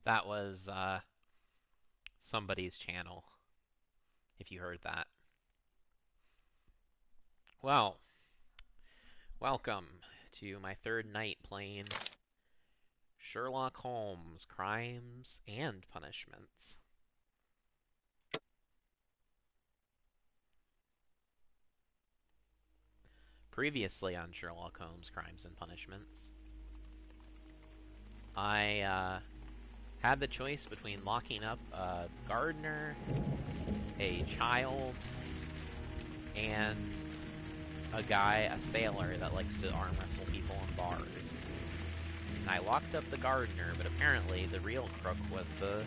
That was somebody's channel, if you heard that. Well, welcome to my third night playing Sherlock Holmes, Crimes and Punishments. Previously on Sherlock Holmes, Crimes and Punishments, I had the choice between locking up a gardener, a child, and a sailor that likes to arm wrestle people in bars. And I locked up the gardener, but apparently the real crook was the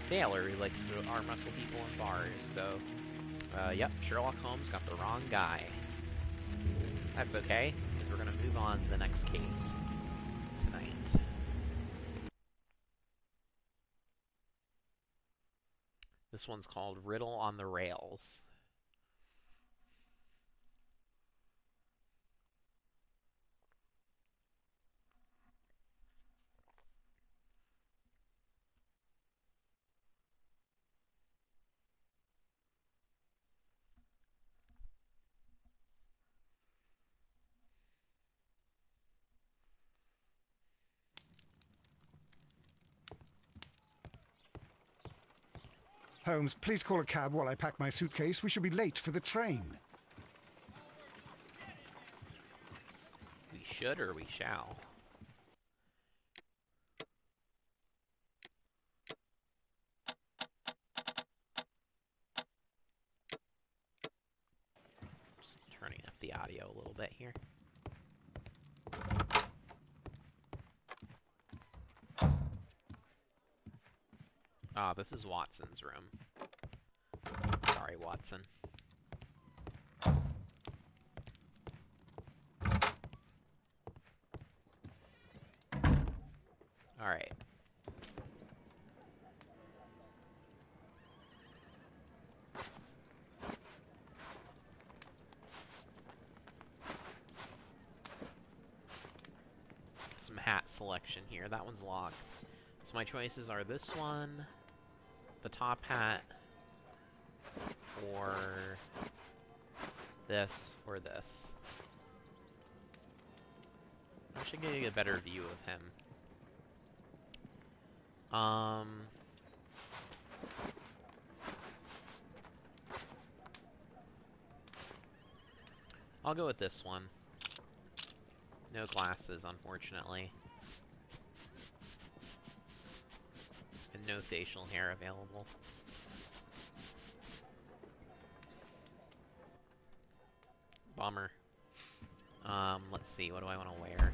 sailor who likes to arm wrestle people in bars. So, yep, Sherlock Holmes got the wrong guy. That's okay, because we're going to move on to the next case tonight. This one's called Riddle on the Rails. Holmes, please call a cab while I pack my suitcase. We should be late for the train. We should or we shall? Just turning up the audio a little bit here. Ah, this is Watson's room. Sorry, Watson. Alright. Some hat selection here. That one's locked. So my choices are this one, the top hat, or this, or this. I should get a better view of him. I'll go with this one. No glasses, unfortunately. And no facial hair available. Bummer. Let's see, what do I want to wear?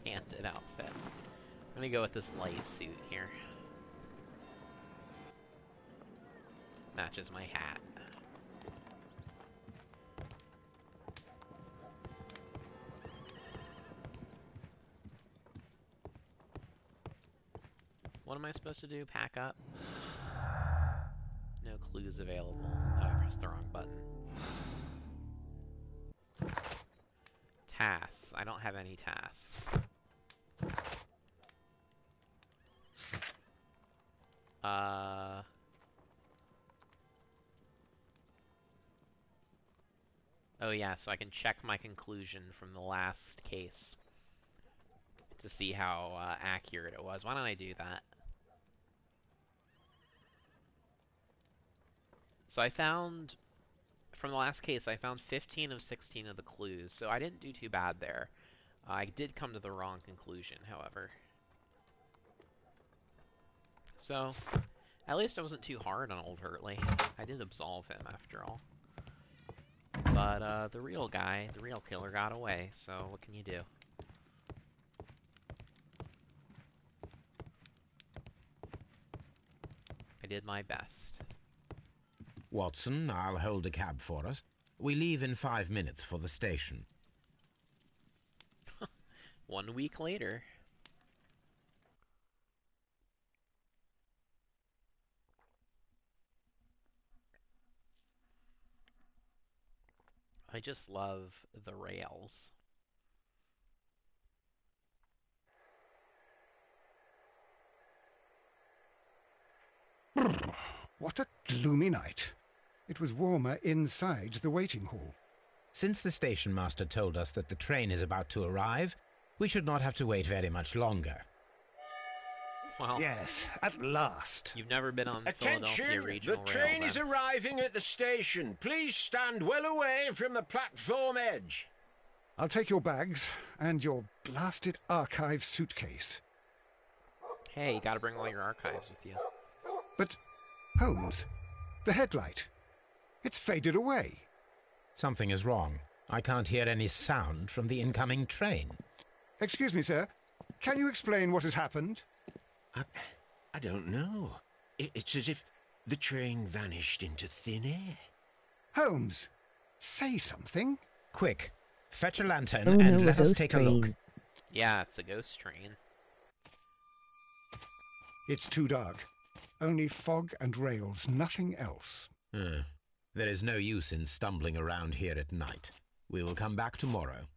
Panted outfit. I'm gonna go with this light suit here. Matches my hat. What am I supposed to do? Pack up? No clues available. Oh, I pressed the wrong button. Tasks. I don't have any tasks. Oh yeah, so I can check my conclusion from the last case to see how accurate it was. Why don't I do that? So I found, from the last case, I found 15 of 16 of the clues, so I didn't do too bad there. I did come to the wrong conclusion, however. So, at least I wasn't too hard on Old Hurtley. I did absolve him, after all. But, the real guy, the real killer, got away, so what can you do? I did my best. Watson, I'll hold a cab for us. We leave in 5 minutes for the station. 1 week later. I just love the rails. What a gloomy night. It was warmer inside the waiting hall. Since the station master told us that the train is about to arrive, we should not have to wait very much longer. Well, Yes, at last. you've never been on Philadelphia Attention! Regional The train Rail, is then. arriving at the station. Please stand well away from the platform edge. I'll take your bags and your blasted archive suitcase. Hey, you gotta bring all your archives with you. But, Holmes, the headlight, it's faded away. Something is wrong. I can't hear any sound from the incoming train. Excuse me, sir. Can you explain what has happened? I don't know. It's as if the train vanished into thin air. Holmes, say something. Quick, fetch a lantern Oh, and no, let a us ghost take a look. train. Yeah, it's a ghost train. It's too dark. Only fog and rails, nothing else. There is no use in stumbling around here at night. We will come back tomorrow.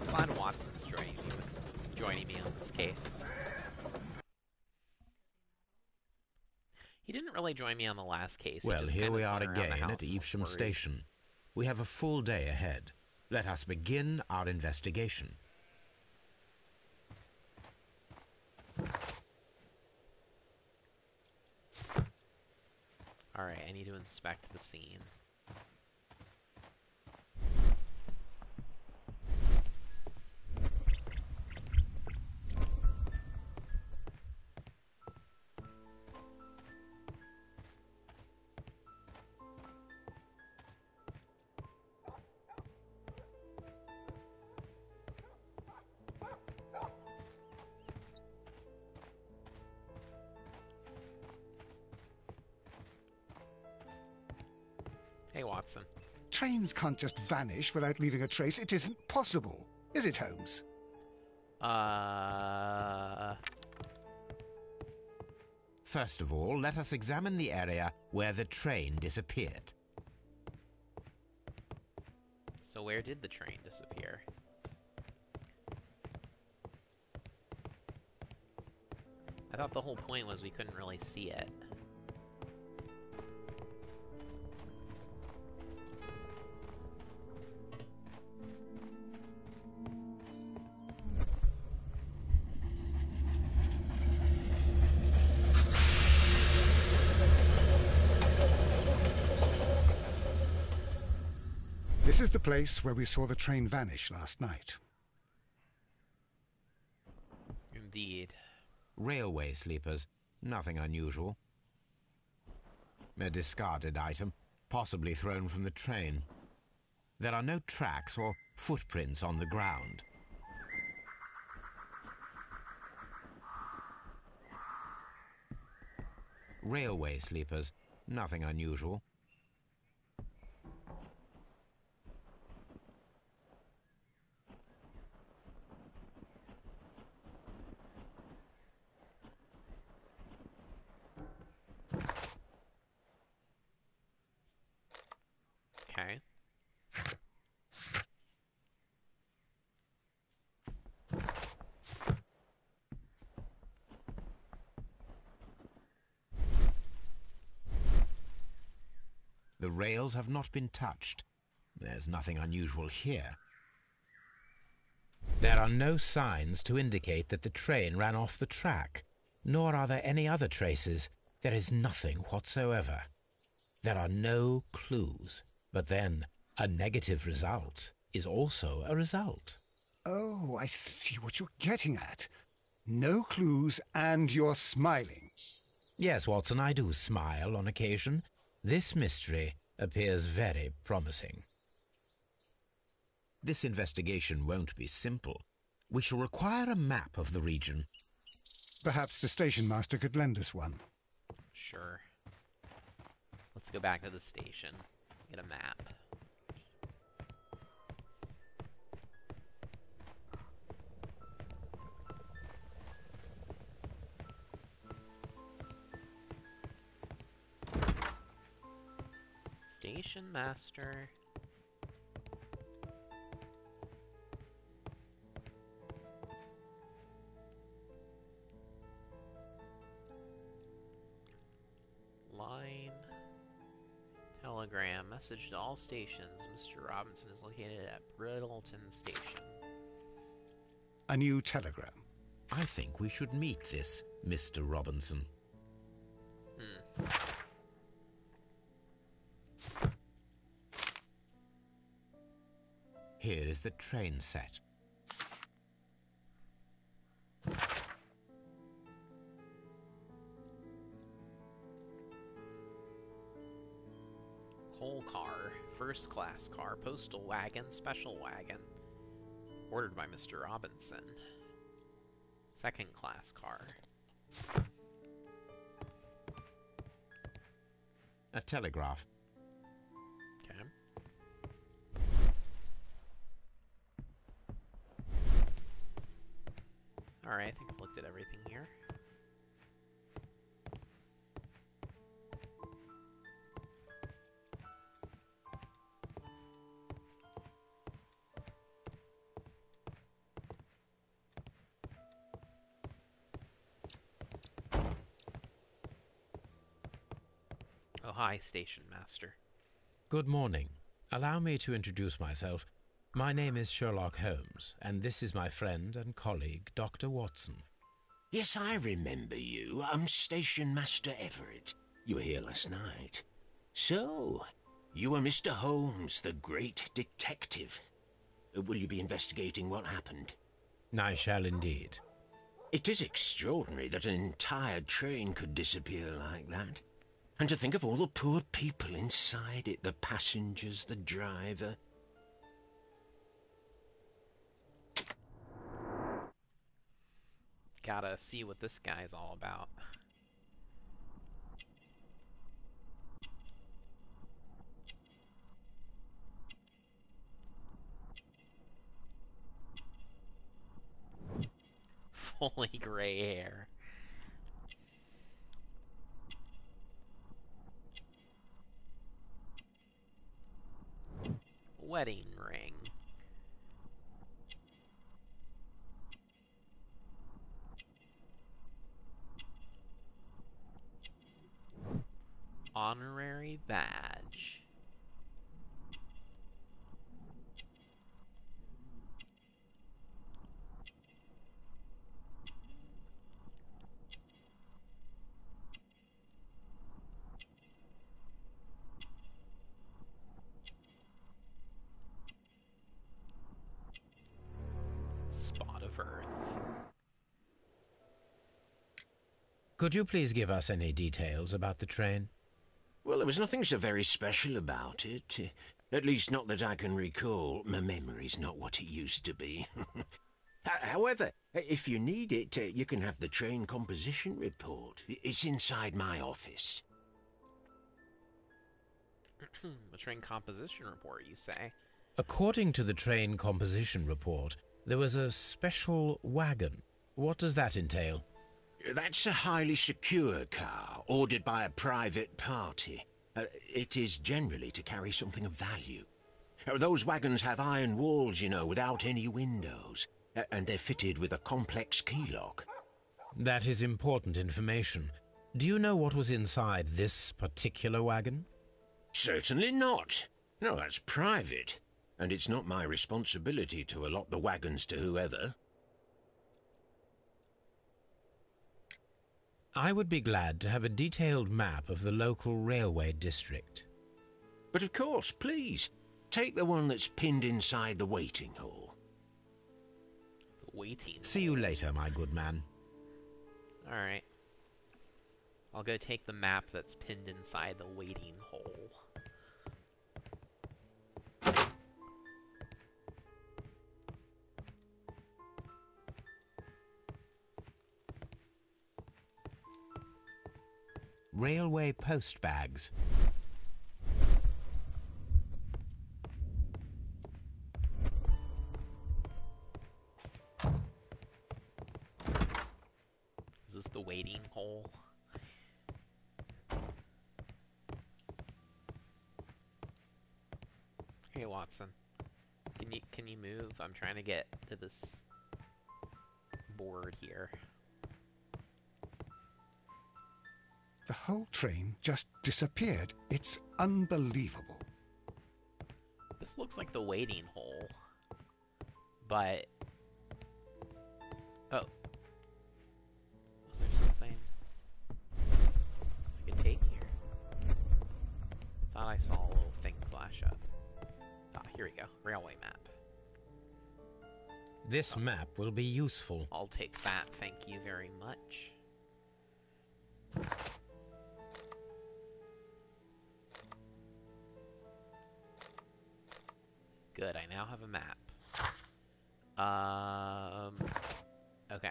Glad Watson's joining me on this case. He didn't really join me on the last case. He Well, just here kind we of are went around the again house at and Evesham worried. Station. We have a full day ahead. Let us begin our investigation. Alright, I need to inspect the scene. Hey, Watson. Trains can't just vanish without leaving a trace. It isn't possible. Is it, Holmes? First of all, let us examine the area where the train disappeared. So where did the train disappear? I thought the whole point was we couldn't really see it. This is the place where we saw the train vanish last night. Indeed. Railway sleepers. Nothing unusual. A discarded item, possibly thrown from the train. There are no tracks or footprints on the ground. Railway sleepers. Nothing unusual. Okay. The rails have not been touched. There's nothing unusual here. There are no signs to indicate that the train ran off the track, nor are there any other traces. There is nothing whatsoever. There are no clues. But then, a negative result is also a result. Oh, I see what you're getting at. No clues, and you're smiling. Yes, Watson, I do smile on occasion. This mystery appears very promising. This investigation won't be simple. We shall require a map of the region. Perhaps the station master could lend us one. Sure. Let's go back to the station. Get a map. Station master. Line. Telegram. Message to all stations. Mr. Robinson is located at Brittleton Station. A new telegram. I think we should meet this Mr. Robinson. Here is the train set. Coal car, first class car, postal wagon, special wagon. Ordered by Mr. Robinson. Second class car. A telegraph. Okay. Alright, I think I've looked at everything here. Oh, hi, Station Master. Good morning. Allow me to introduce myself. My name is Sherlock Holmes, and this is my friend and colleague, Dr. Watson. Yes, I remember you. I'm Station Master Everett. You were here last night. So, you are Mr. Holmes, the great detective. Will you be investigating what happened? I shall indeed. It is extraordinary that an entire train could disappear like that. And to think of all the poor people inside it, the passengers, the driver. Gotta see what this guy's all about. Fully gray hair. Wedding ring. Honorary badge. Spot of Earth. Could you please give us any details about the train? Well, there was nothing so very special about it. At least not that I can recall. My memory's not what it used to be. However, if you need it, you can have the train composition report. It's inside my office. The train composition report, you say? According to the train composition report, there was a special wagon. What does that entail? That's a highly secure car, ordered by a private party. It is generally to carry something of value. Those wagons have iron walls, you know, without any windows. And they're fitted with a complex key lock. That is important information. Do you know what was inside this particular wagon? Certainly not. No, that's private. And it's not my responsibility to allot the wagons to whoever. I would be glad to have a detailed map of the local railway district. But of course, please, take the one that's pinned inside the waiting hall. The waiting See you later, my good man. Alright. I'll go take the map that's pinned inside the waiting hole. railway post bags. Is this the waiting hole? Hey, Watson. Can you move? I'm trying to get to this board here. The whole train just disappeared. It's unbelievable. This looks like the waiting hole. But... oh. Was there something I could take here? Thought I saw a little thing flash up. Ah, here we go. Railway map. This map will be useful. I'll take that, thank you very much. Good, I now have a map. Okay.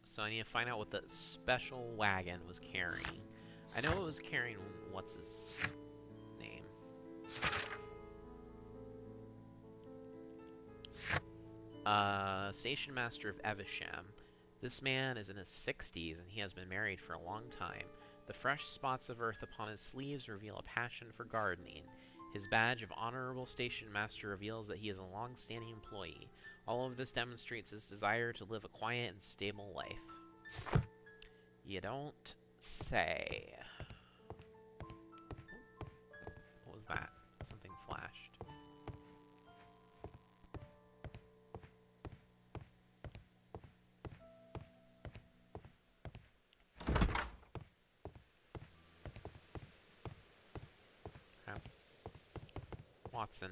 So I need to find out what the special wagon was carrying. I know it was carrying, what's his name? Station Master of Evesham. This man is in his 60s and he has been married for a long time. The fresh spots of earth upon his sleeves reveal a passion for gardening. His badge of Honorable Station Master reveals that he is a long-standing employee. All of this demonstrates his desire to live a quiet and stable life. You don't say. What was that? Something flashed. Watson.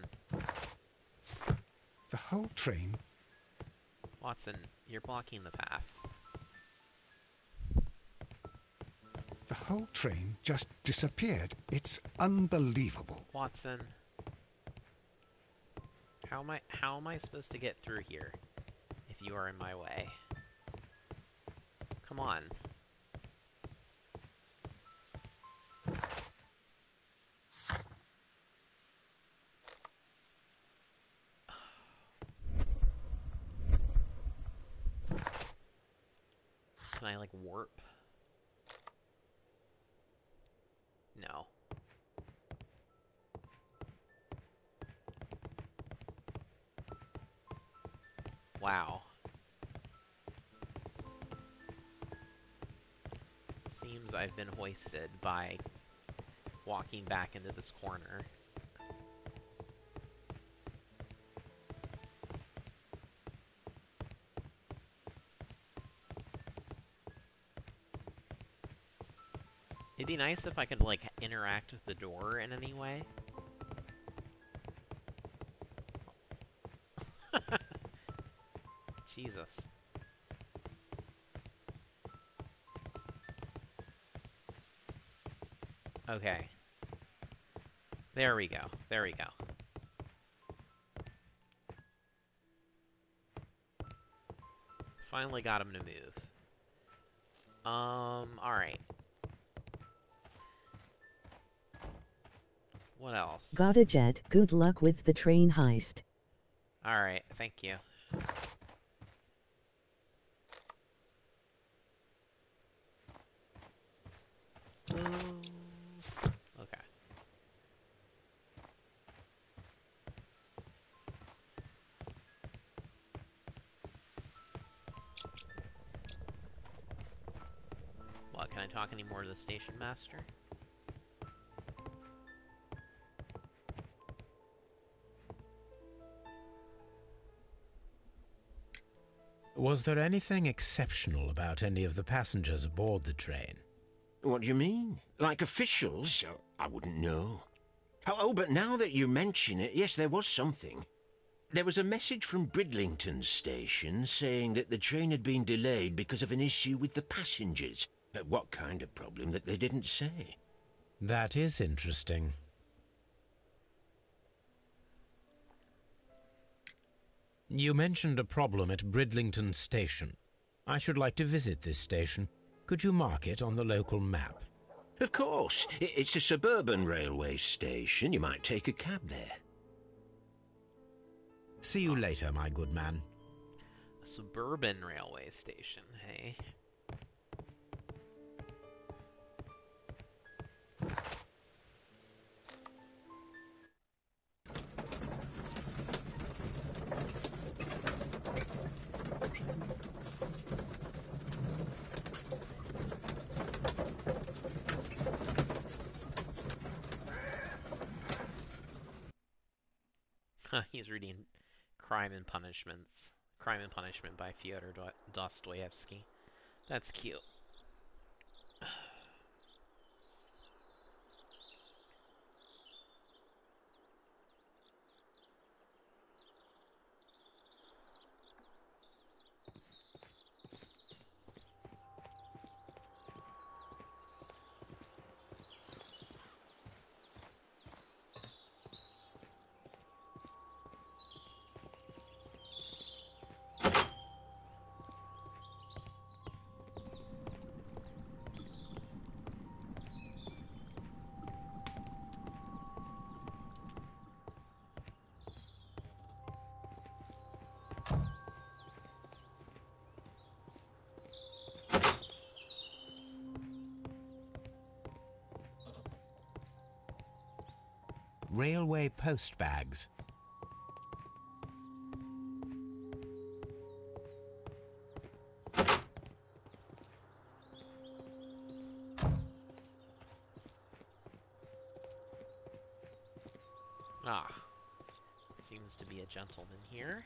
The whole train... Watson, you're blocking the path. The whole train just disappeared. It's unbelievable. Watson. How am I supposed to get through here if you are in my way? Come on. Can I, like, warp? No. Wow. Seems I've been hoisted by walking back into this corner. It'd be nice if I could, like, interact with the door in any way. Jesus. Okay. There we go. There we go. Finally got him to move. Alright. What else? Got a jet. Good luck with the train heist. Alright, thank you. Okay. What, can I talk any more to the station master? Was there anything exceptional about any of the passengers aboard the train? What do you mean? Like officials? I wouldn't know. Oh, but now that you mention it, yes, there was something. There was a message from Bridlington station saying that the train had been delayed because of an issue with the passengers. What kind of problem that they didn't say? That is interesting. You mentioned a problem at Bridlington station. I should like to visit this station. Could you mark it on the local map? Of course. It's a suburban railway station. You might take a cab there. See you later, my good man. A suburban railway station, hey? He's reading Crime and Punishments. Crime and Punishment by Fyodor Dostoevsky. That's cute. Railway post bags. Ah. Seems to be a gentleman here.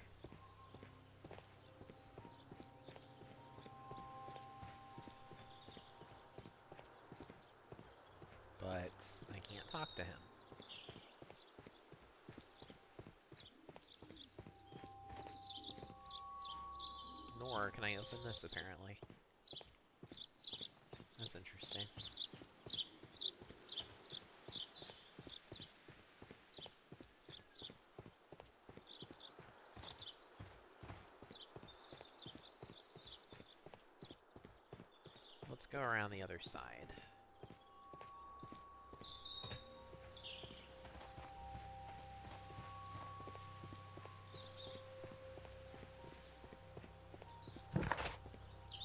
But I can't talk to him. Nor can I open this, apparently. That's interesting. Let's go around the other side.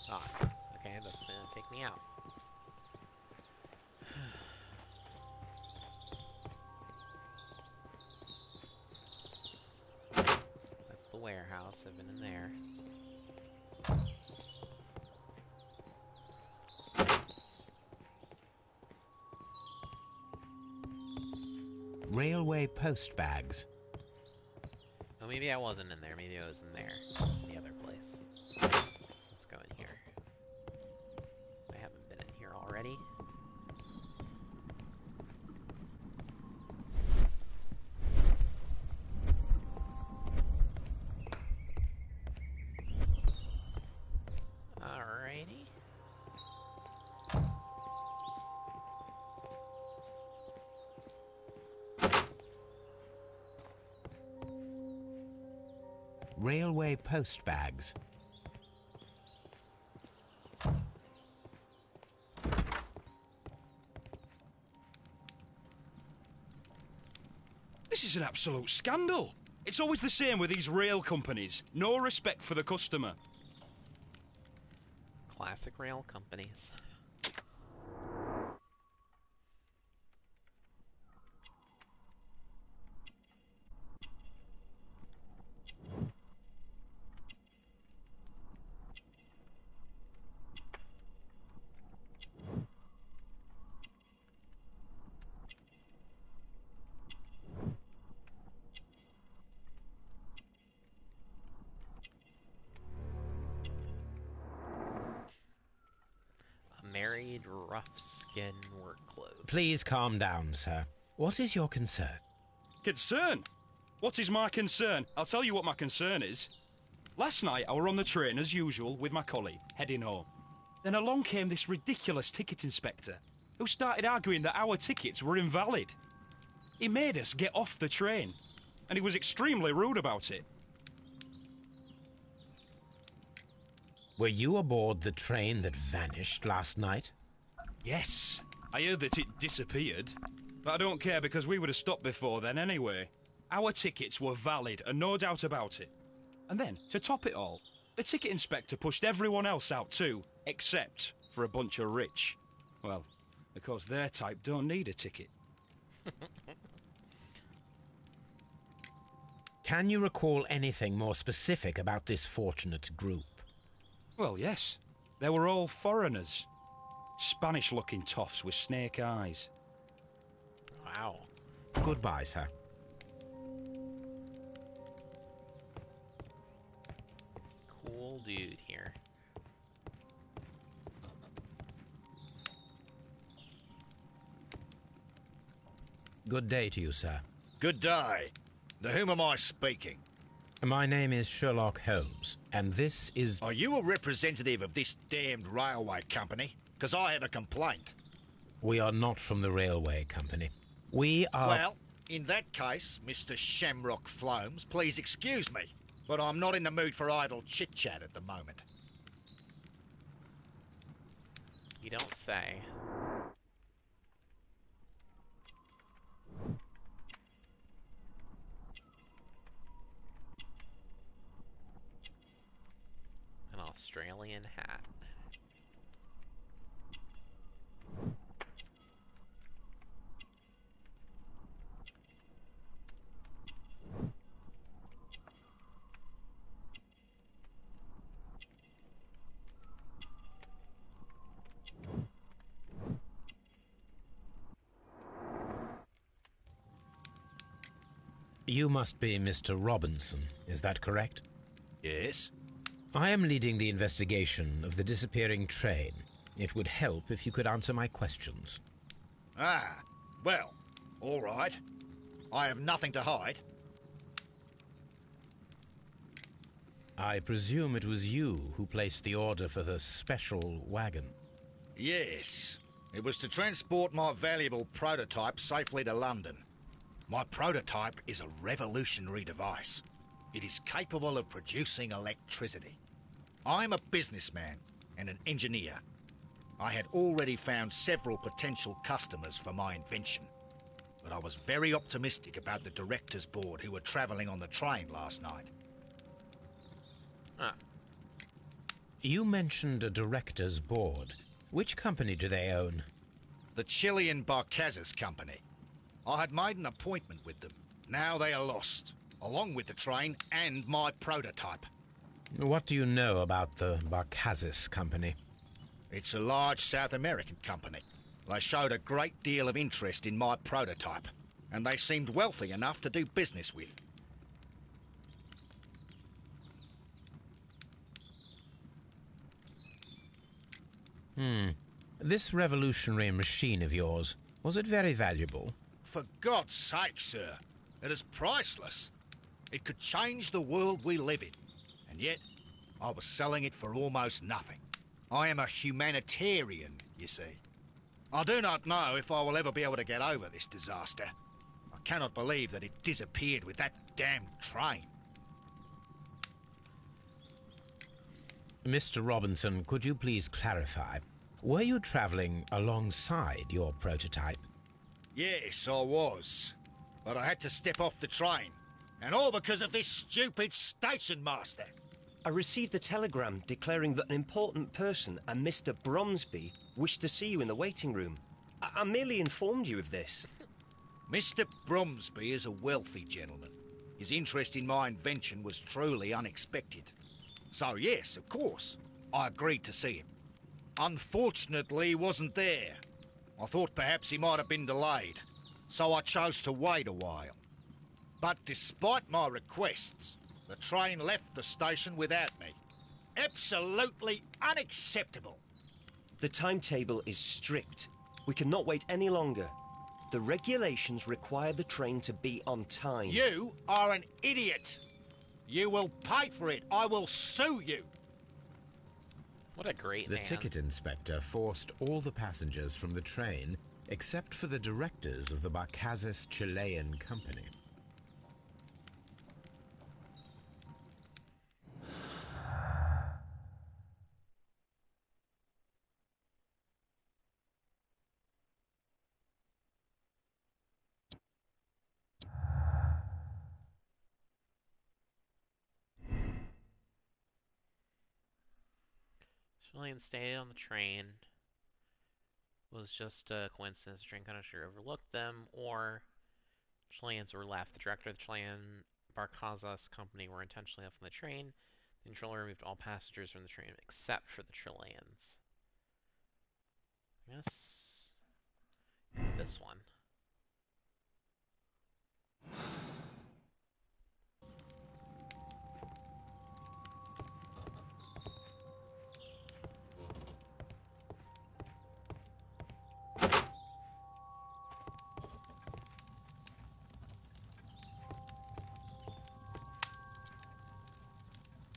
Ah, okay, that's gonna take me out. That's the warehouse. I've been in there. Railway post bags. Oh, maybe I wasn't in there. Maybe I was in there. The other place. Let's go in here. I haven't been in here already. Alrighty. Railway post bags. This is an absolute scandal. It's always the same with these rail companies. No respect for the customer. Classic rail companies. Married, rough-skin work clothes. Please calm down, sir. What is your concern? Concern? What is my concern? I'll tell you what my concern is. Last night I were on the train as usual with my colleague, heading home. Then along came this ridiculous ticket inspector, who started arguing that our tickets were invalid. He made us get off the train, and he was extremely rude about it. Were you aboard the train that vanished last night? Yes, I heard that it disappeared. But I don't care because we would have stopped before then anyway. Our tickets were valid and no doubt about it. And then, to top it all, the ticket inspector pushed everyone else out too, except for a bunch of rich. Well, of course their type don't need a ticket. Can you recall anything more specific about this fortunate group? Well, yes. They were all foreigners. Spanish-looking toffs with snake eyes. Wow. Goodbye, sir. Cool dude here. Good day to you, sir. Good day. To whom am I speaking? My name is Sherlock Holmes, and this is... Are you a representative of this damned railway company? Because I have a complaint. We are not from the railway company. We are... Well, in that case, Mr. Shamrock Flomes, please excuse me, but I'm not in the mood for idle chit-chat at the moment. You don't say. An Australian hat. You must be Mr. Robinson, is that correct? Yes? I am leading the investigation of the disappearing train. It would help if you could answer my questions. Ah, well, all right. I have nothing to hide. I presume it was you who placed the order for the special wagon. Yes. It was to transport my valuable prototype safely to London. My prototype is a revolutionary device. It is capable of producing electricity. I'm a businessman and an engineer. I had already found several potential customers for my invention, but I was very optimistic about the directors' board who were travelling on the train last night. Huh. You mentioned a director's board. Which company do they own? The Chilean Barcazas Company. I had made an appointment with them. Now they are lost, along with the train and my prototype. What do you know about the Barcazas Company? It's a large South American company. They showed a great deal of interest in my prototype, and they seemed wealthy enough to do business with. This revolutionary machine of yours, was it very valuable? For God's sake, sir, it is priceless. It could change the world we live in, and yet I was selling it for almost nothing. I am a humanitarian, you see. I do not know if I will ever be able to get over this disaster. I cannot believe that it disappeared with that damned train. Mr. Robinson, could you please clarify? Were you travelling alongside your prototype? Yes, I was. But I had to step off the train. And all because of this stupid station master. I received a telegram declaring that an important person, a Mr. Bromsby, wished to see you in the waiting room. I merely informed you of this. Mr. Bromsby is a wealthy gentleman. His interest in my invention was truly unexpected. So yes, of course, I agreed to see him. Unfortunately, he wasn't there. I thought perhaps he might have been delayed, so I chose to wait a while. But despite my requests, the train left the station without me. Absolutely unacceptable. The timetable is strict. We cannot wait any longer. The regulations require the train to be on time. You are an idiot. You will pay for it. I will sue you. What a great The man. ticket inspector forced all the passengers from the train except for the directors of the Barcazas Chilean Company. Chilean stayed on the train. Was just a coincidence. The train conductor overlooked them, or Chileans were left. The director of the Chilean Barcazas company were intentionally left on the train. The controller removed all passengers from the train except for the Chileans. I guess this one.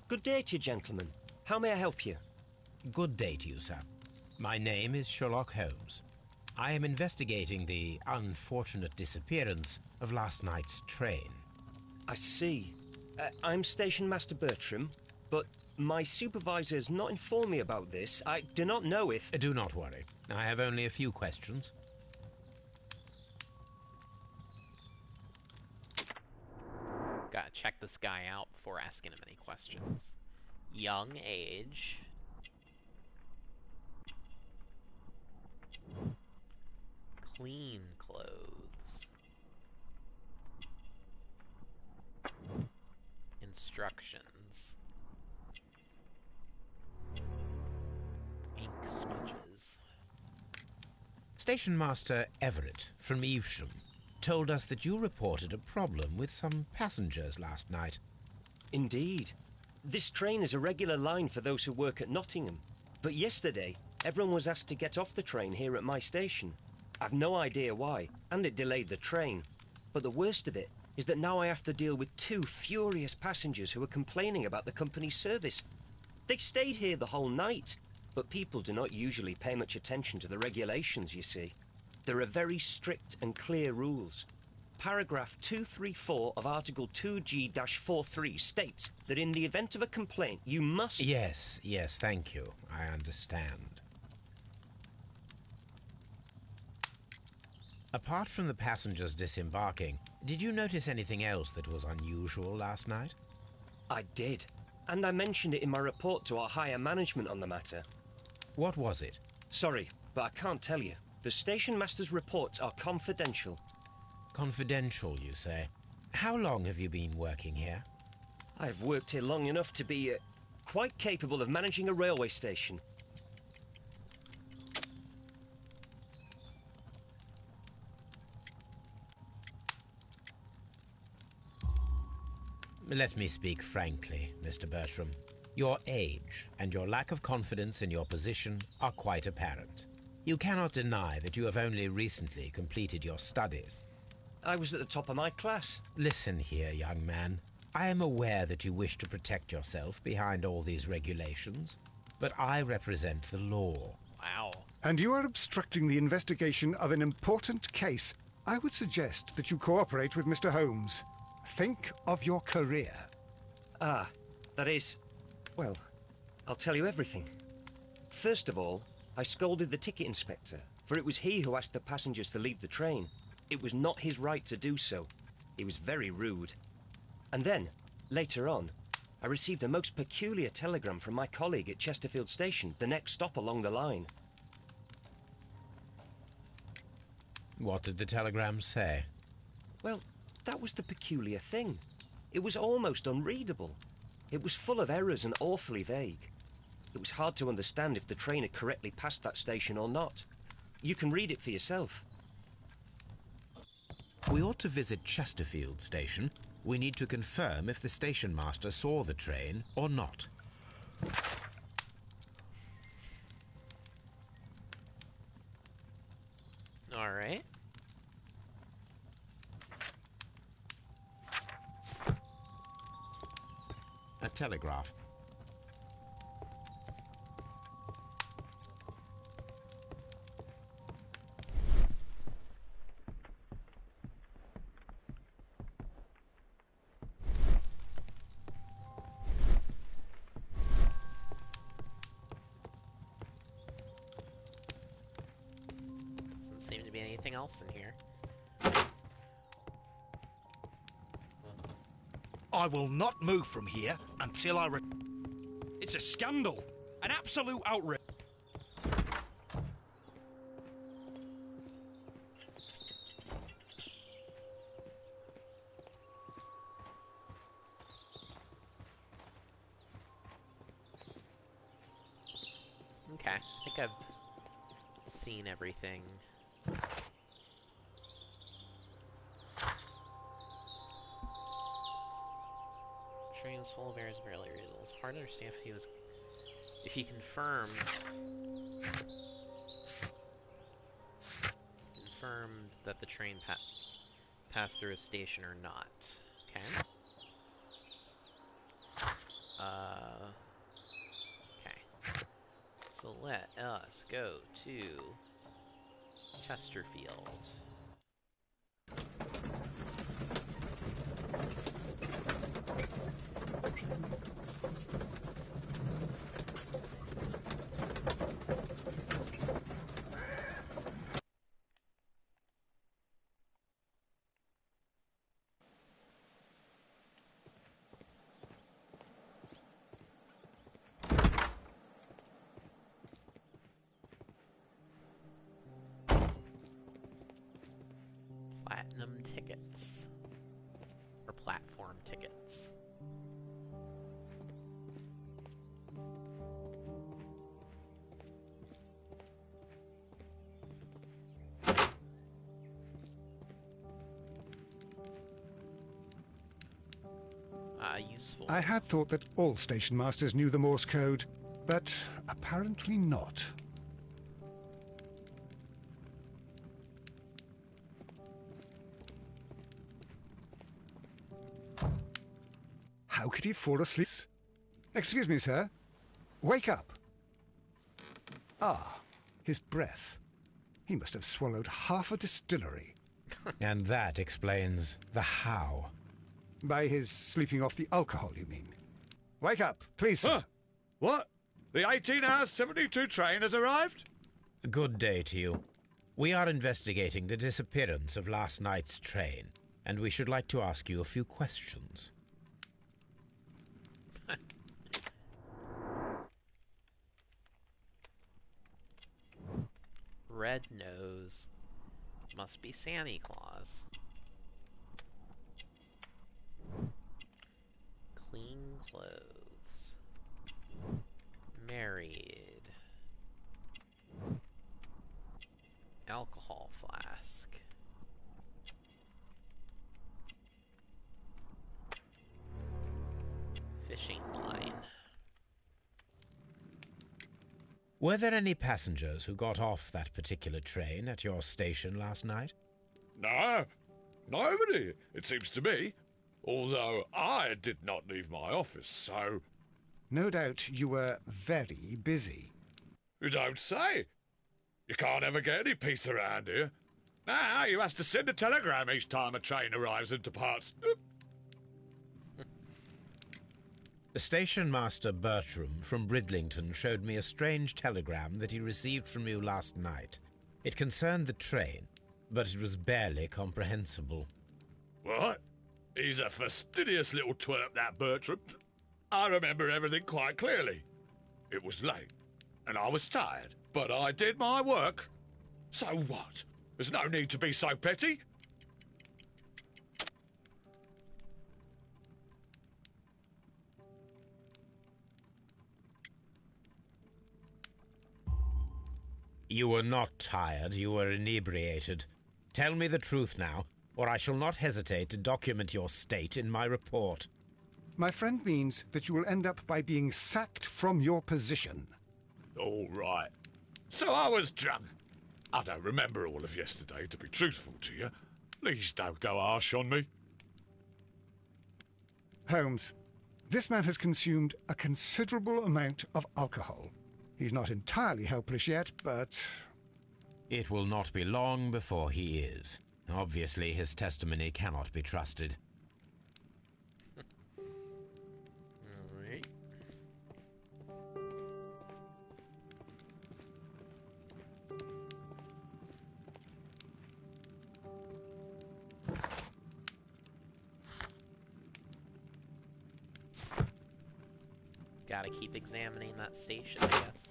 Good day to you, gentlemen. How may I help you? Good day to you, sir. My name is Sherlock Holmes. I am investigating the unfortunate disappearance of last night's train. I see. I'm Station Master Bertram, but my supervisor has not informed me about this. I do not know if... Do not worry. I have only a few questions. Gotta check this guy out before asking him any questions. Young age. Clean clothes. Instructions. Ink smudges. Station Master Everett from Evesham told us that you reported a problem with some passengers last night. Indeed. This train is a regular line for those who work at Nottingham. But yesterday, everyone was asked to get off the train here at my station. I've no idea why, and it delayed the train. But the worst of it is that now I have to deal with 2 furious passengers who are complaining about the company's service. They stayed here the whole night, but people do not usually pay much attention to the regulations, you see. There are very strict and clear rules. Paragraph 234 of Article 2G-43 states that in the event of a complaint, you must... Yes, thank you. I understand. Apart from the passengers disembarking, did you notice anything else that was unusual last night? I did, and I mentioned it in my report to our higher management on the matter. What was it? Sorry, but I can't tell you. The station master's reports are confidential. Confidential, you say? How long have you been working here? I've worked here long enough to be quite capable of managing a railway station. Let me speak frankly, Mr. Bertram. Your age and your lack of confidence in your position are quite apparent. You cannot deny that you have only recently completed your studies. I was at the top of my class. Listen here, young man. I am aware that you wish to protect yourself behind all these regulations, but I represent the law. Wow. And you are obstructing the investigation of an important case. I would suggest that you cooperate with Mr. Holmes. Think of your career. Ah, that is... Well, I'll tell you everything. First of all, I scolded the ticket inspector, for it was he who asked the passengers to leave the train. It was not his right to do so. He was very rude. And then, later on, I received a most peculiar telegram from my colleague at Chesterfield Station, the next stop along the line. What did the telegram say? Well, that was the peculiar thing. It was almost unreadable. It was full of errors and awfully vague. It was hard to understand if the train had correctly passed that station or not. You can read it for yourself. We ought to visit Chesterfield Station. We need to confirm if the station master saw the train or not. All right. A telegraph. Doesn't seem to be anything else in here. I will not move from here until I... It's a scandal. An absolute outrage. Okay, I think I've seen everything. Train was full of errors barely readable. It's hard to understand if he confirmed that the train passed through a station or not. Okay. Okay. So let us go to Chesterfield. Platinum tickets. Or platform tickets. Useful. I had thought that all station masters knew the Morse code, but apparently not. How could he fall asleep? Excuse me, sir. Wake up. Ah, his breath. He must have swallowed half a distillery. And that explains the how. By his sleeping off the alcohol, you mean? Wake up, please, sir. Huh? What? The 18-hour 72 train has arrived? Good day to you. We are investigating the disappearance of last night's train, and we should like to ask you a few questions. Red nose. Must be Santa Claus. Clean clothes. Married. Alcohol flask. Fishing line. Were there any passengers who got off that particular train at your station last night? No, nobody, it seems to me. Although I did not leave my office, so... No doubt you were very busy. You don't say. You can't ever get any peace around here. Now you have to send a telegram each time a train arrives and departs. Station Master Bertram from Bridlington showed me a strange telegram that he received from you last night. It concerned the train, but it was barely comprehensible. What? He's a fastidious little twerp, that Bertram. I remember everything quite clearly. It was late, and I was tired, but I did my work. So what? There's no need to be so petty. You were not tired, you were inebriated. Tell me the truth now, or I shall not hesitate to document your state in my report. My friend means that you will end up by being sacked from your position. All right. So I was drunk. I don't remember all of yesterday, to be truthful to you. Please don't go harsh on me. Holmes, this man has consumed a considerable amount of alcohol. He's not entirely helpless yet, but... It will not be long before he is. Obviously, his testimony cannot be trusted. Alright. Gotta keep examining that station, I guess.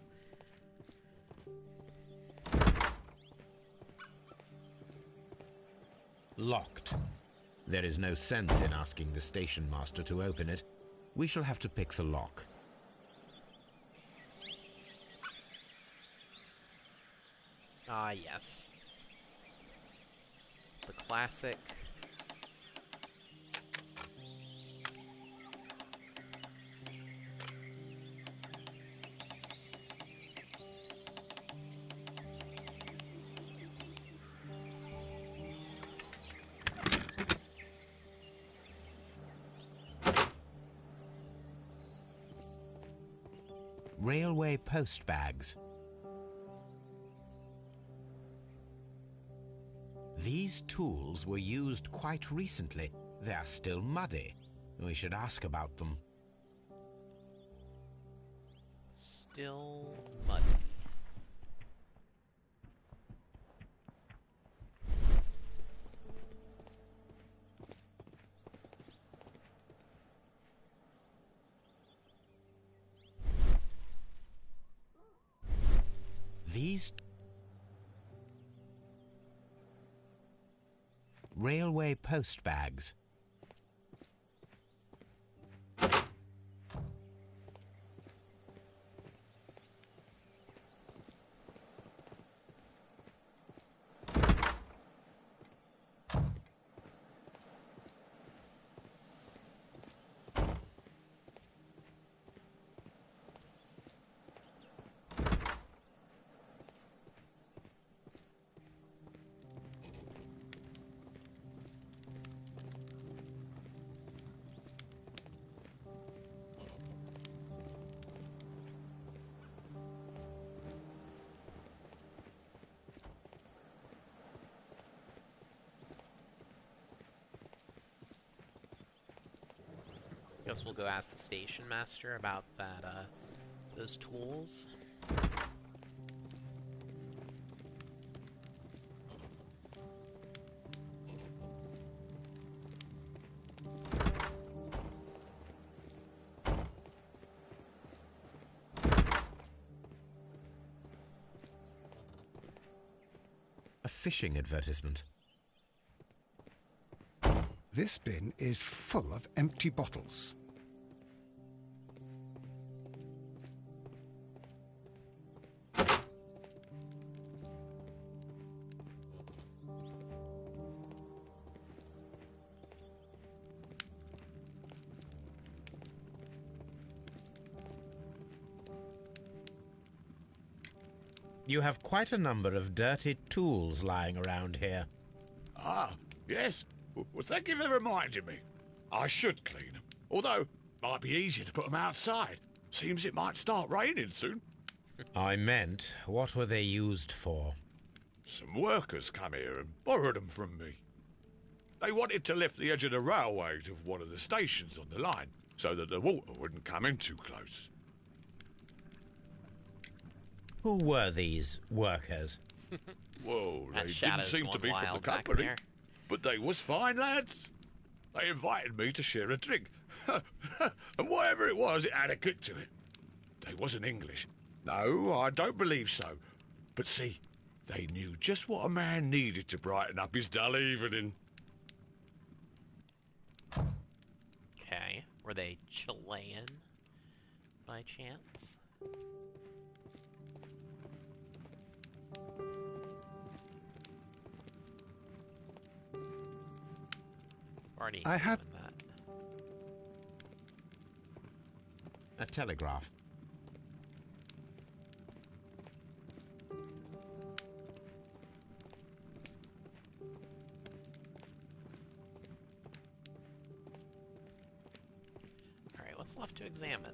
Locked. There is no sense in asking the station master to open it. We shall have to pick the lock. Ah, yes. The classic. Railway post bags. These tools were used quite recently. They are still muddy. We should ask about them. Still muddy. These railway post bags. Guess we'll go ask the station master about that, those tools. A fishing advertisement. This bin is full of empty bottles. You have quite a number of dirty tools lying around here. Ah, yes. Well, thank you for reminding me. I should clean them. Although, might be easier to put them outside. Seems it might start raining soon. I meant, what were they used for? Some workers come here and borrowed them from me. They wanted to lift the edge of the railway to one of the stations on the line, so that the water wouldn't come in too close. Who were these workers? Well, That they didn't shadow's seem to going be from the wild back company, there. but they was fine lads. They invited me to share a drink, and whatever it was, it had a kick to it. They wasn't English. No, I don't believe so. But see, they knew just what a man needed to brighten up his dull evening. Okay. Were they Chilean by chance? Already I had- doing that. A telegraph. Alright, what's left to examine?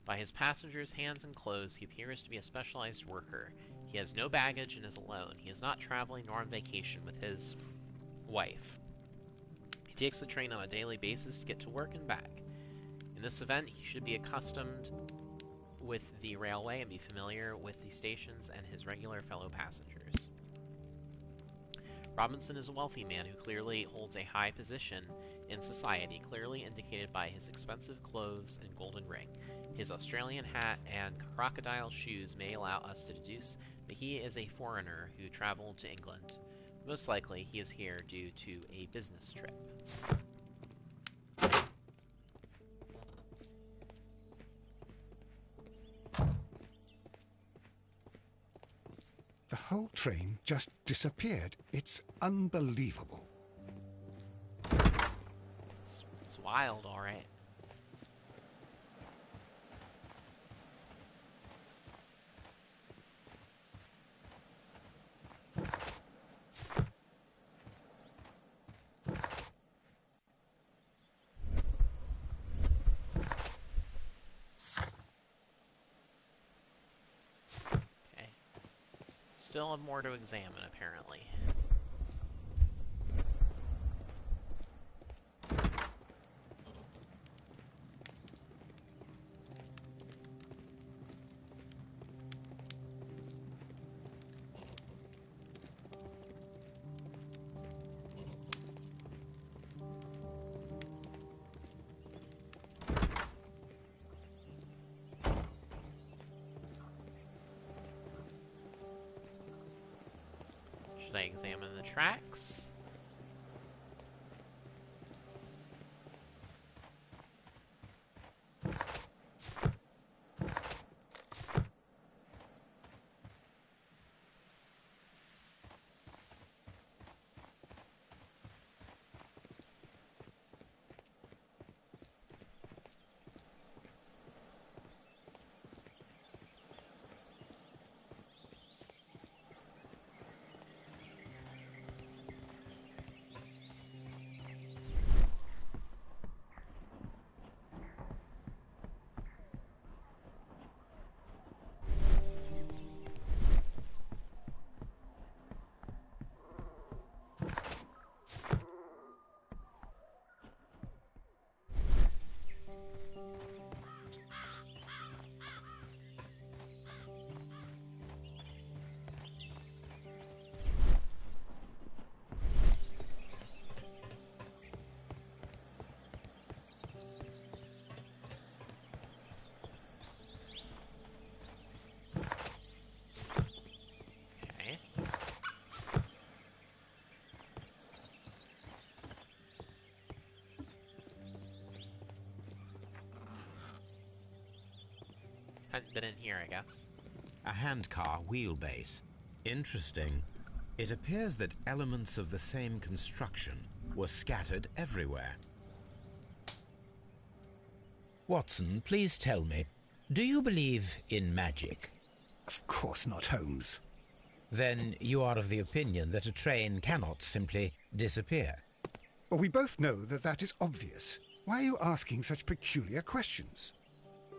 By his passengers' hands and clothes, he appears to be a specialized worker. He has no baggage and is alone. He is not traveling nor on vacation with his wife. He takes the train on a daily basis to get to work and back. In this event, he should be accustomed with the railway and be familiar with the stations and his regular fellow passengers. Robinson is a wealthy man who clearly holds a high position in society, clearly indicated by his expensive clothes and golden ring. His Australian hat and crocodile shoes may allow us to deduce that he is a foreigner who traveled to England. Most likely, he is here due to a business trip. The whole train just disappeared. It's unbelievable. It's wild, all right. Still have more to examine, apparently. Should I examine the tracks? Okay. Hadn't been in here, I guess. A handcar wheelbase. Interesting. It appears that elements of the same construction were scattered everywhere. Watson, please tell me, do you believe in magic? Of course not, Holmes. Then you are of the opinion that a train cannot simply disappear. Well, we both know that that is obvious. Why are you asking such peculiar questions?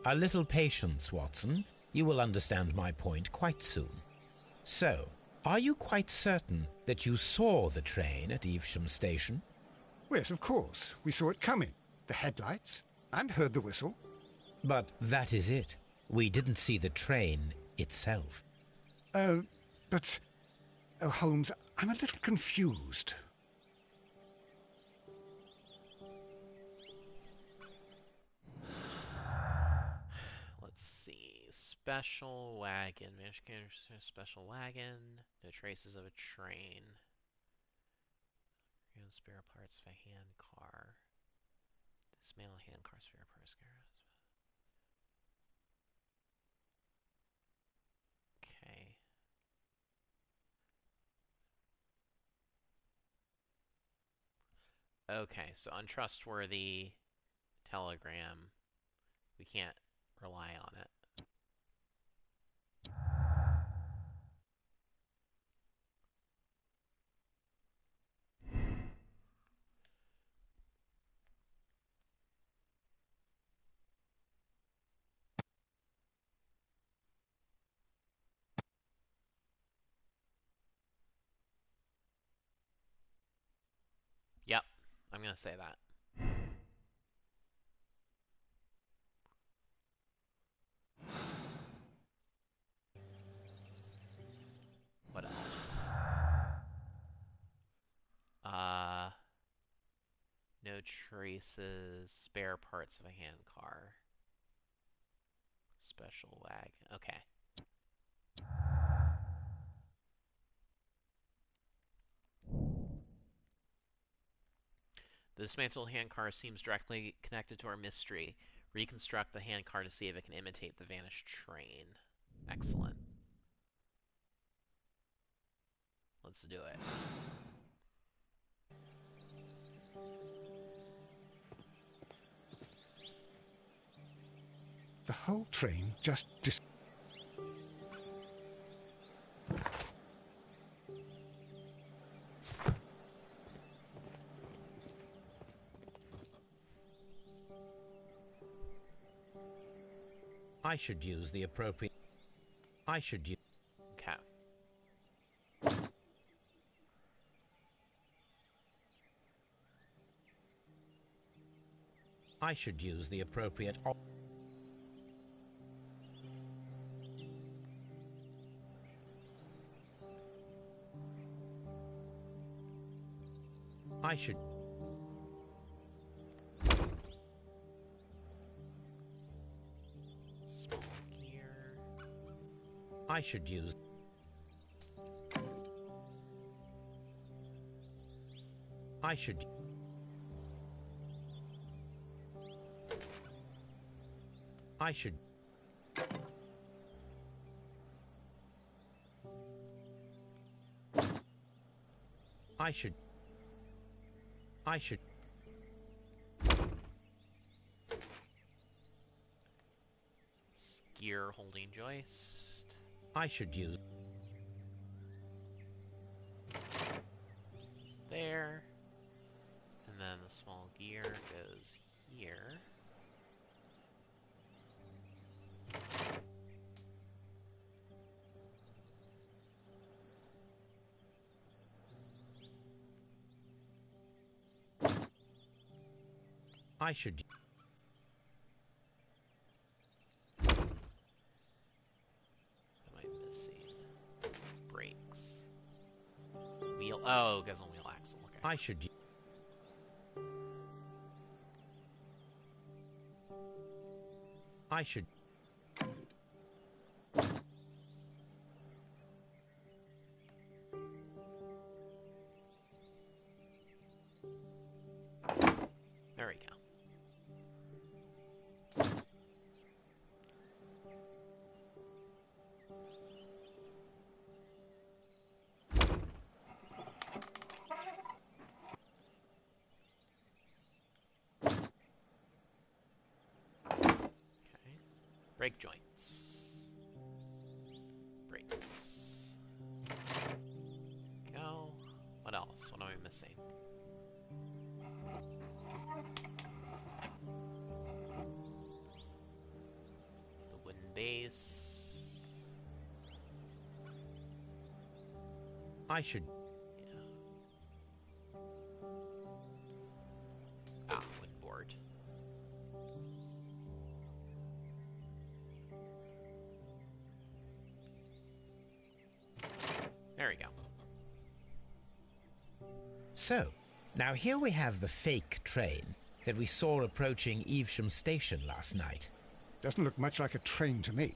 A little patience, Watson. You will understand my point quite soon. So, are you quite certain that you saw the train at Evesham Station? Yes, of course. We saw it coming. The headlights, and heard the whistle. But that is it. We didn't see the train itself. But... Oh, Holmes, I'm a little confused. Let's see. Special wagon. Special wagon. No traces of a train. Spare parts of a hand car. Dismantle hand car spare parts. Okay. Okay, so untrustworthy telegram. We can't rely on it. Yep, I'm gonna say that. What else? No traces, spare parts of a hand car. Special wagon. Okay. The dismantled handcar seems directly connected to our mystery. Reconstruct the handcar to see if it can imitate the vanished train. Excellent. Let's do it. The whole train just I should use the appropriate... I should use... Okay. I should use the appropriate... I should... Small gear. I should use... I should... I should... I should... I should... Gear holding joist. I should use... It's there. And then the small gear goes here. I should... What am I missing? Brakes. Wheel. Oh, it goes on wheel axle. Okay. I should... I should... There we go. Okay. Brake joints. Brakes. Go. What else? What am I missing? The wooden base. I should... Yeah. Ah, wooden board. There we go. So, now here we have the fake train that we saw approaching Evesham Station last night. doesn't look much like a train to me.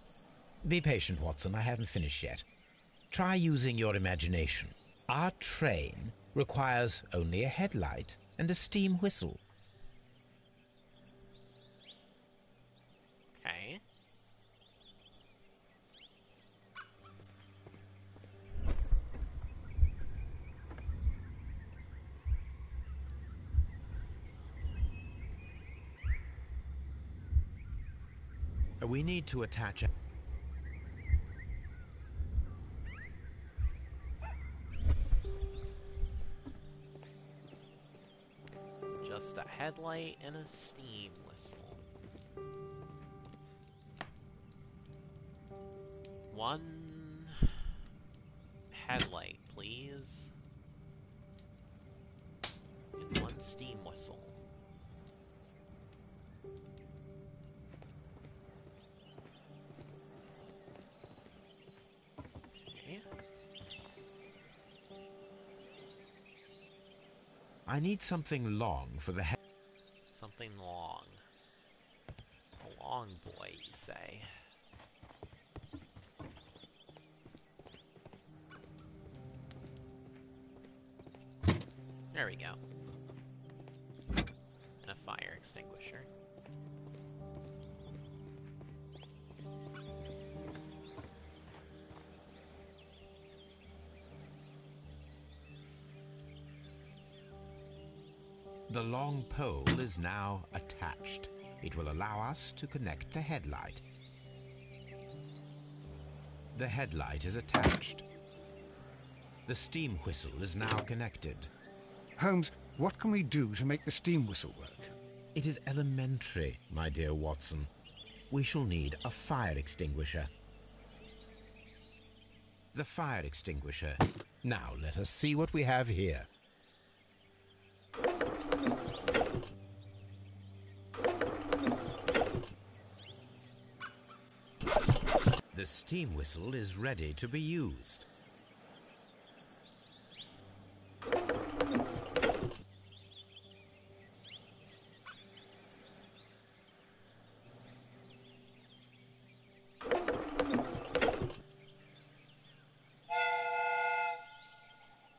Be patient, Watson. I haven't finished yet. Try using your imagination. Our train requires only a headlight and a steam whistle. Okay. We need to attach a... Just a headlight and a steam whistle. One headlight, please. And one steam whistle. Okay. I need something long for the head. Something long. A long boy, you say. There we go. fire extinguisher. The long pole is now attached. It will allow us to connect the headlight. The headlight is attached. The steam whistle is now connected. Holmes, what can we do to make the steam whistle work? It is elementary, my dear Watson. We shall need a fire extinguisher. The fire extinguisher. Now let us see what we have here. The steam whistle is ready to be used.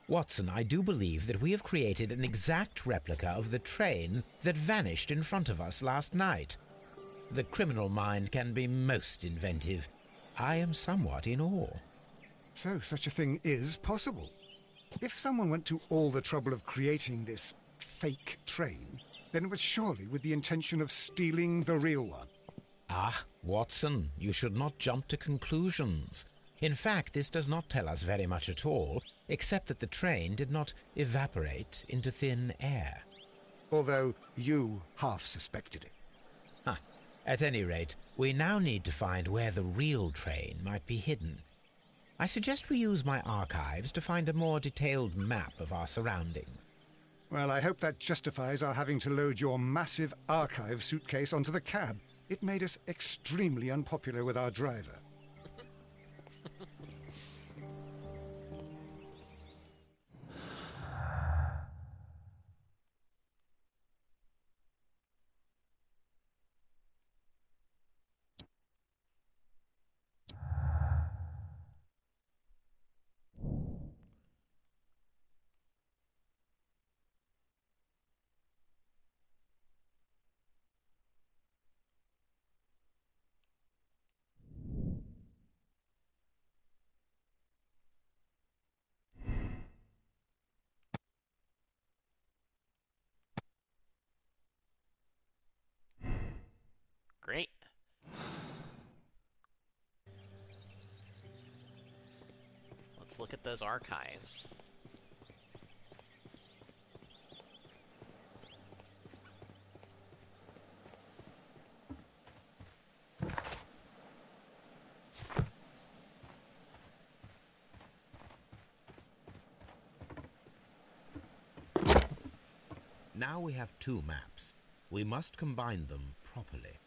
Watson, I do believe that we have created an exact replica of the train that vanished in front of us last night. The criminal mind can be most inventive. I am somewhat in awe. So such a thing is possible. If someone went to all the trouble of creating this fake train, then it was surely with the intention of stealing the real one. Ah, Watson, you should not jump to conclusions. In fact, this does not tell us very much at all, except that the train did not evaporate into thin air. Although you half suspected it. Huh. At any rate, we now need to find where the real train might be hidden. I suggest we use my archives to find a more detailed map of our surroundings. Well, I hope that justifies our having to load your massive archive suitcase onto the cab. It made us extremely unpopular with our driver. Great. Let's look at those archives. Now we have two maps. We must combine them properly.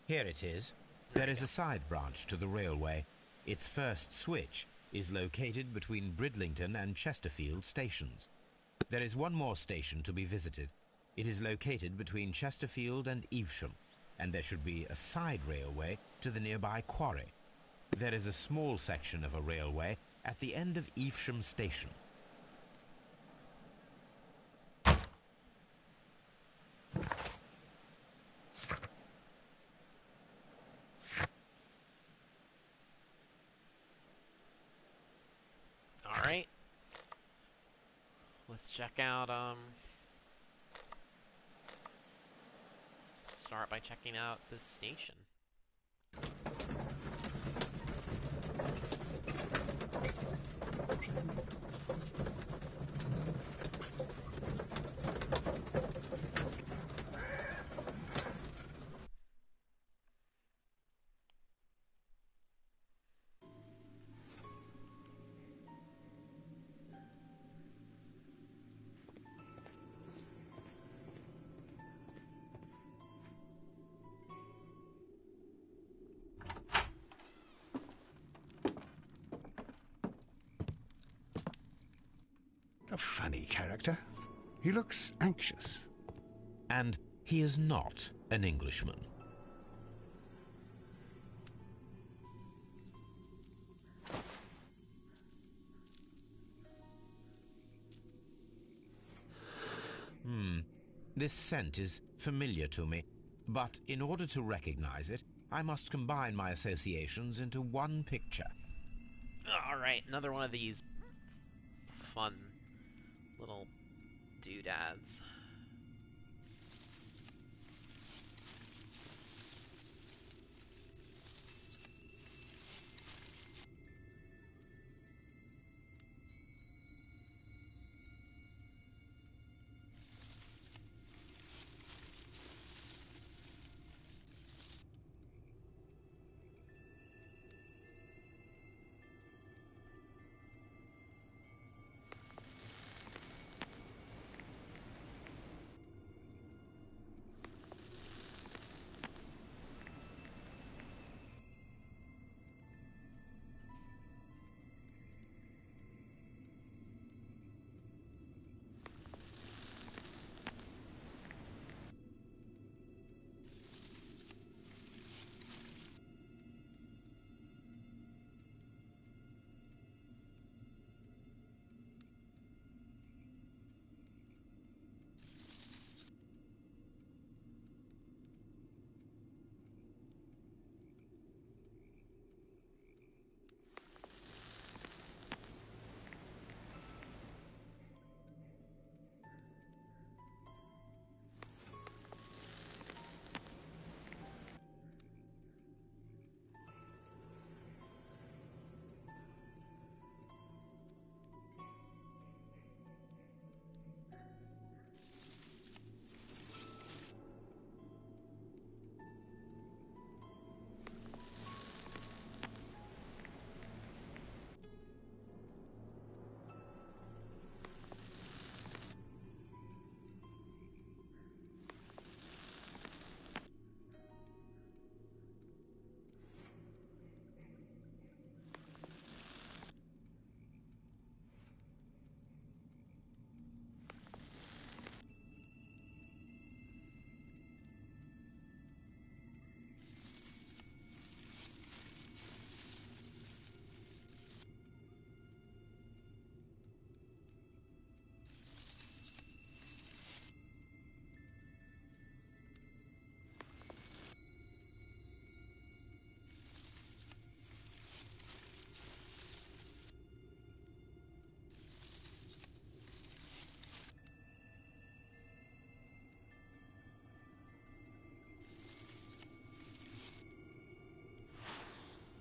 Here it is. There is a side branch to the railway. Its first switch is located between Bridlington and Chesterfield stations. There is one more station to be visited. It is located between Chesterfield and Evesham, and there should be a side railway to the nearby quarry. There is a small section of a railway at the end of Evesham station. Alright. Let's check out, start by checking out this station. A funny character. He looks anxious. And he is not an Englishman. This scent is familiar to me, but in order to recognize it, I must combine my associations into one picture. Alright, another one of these fun little doodads.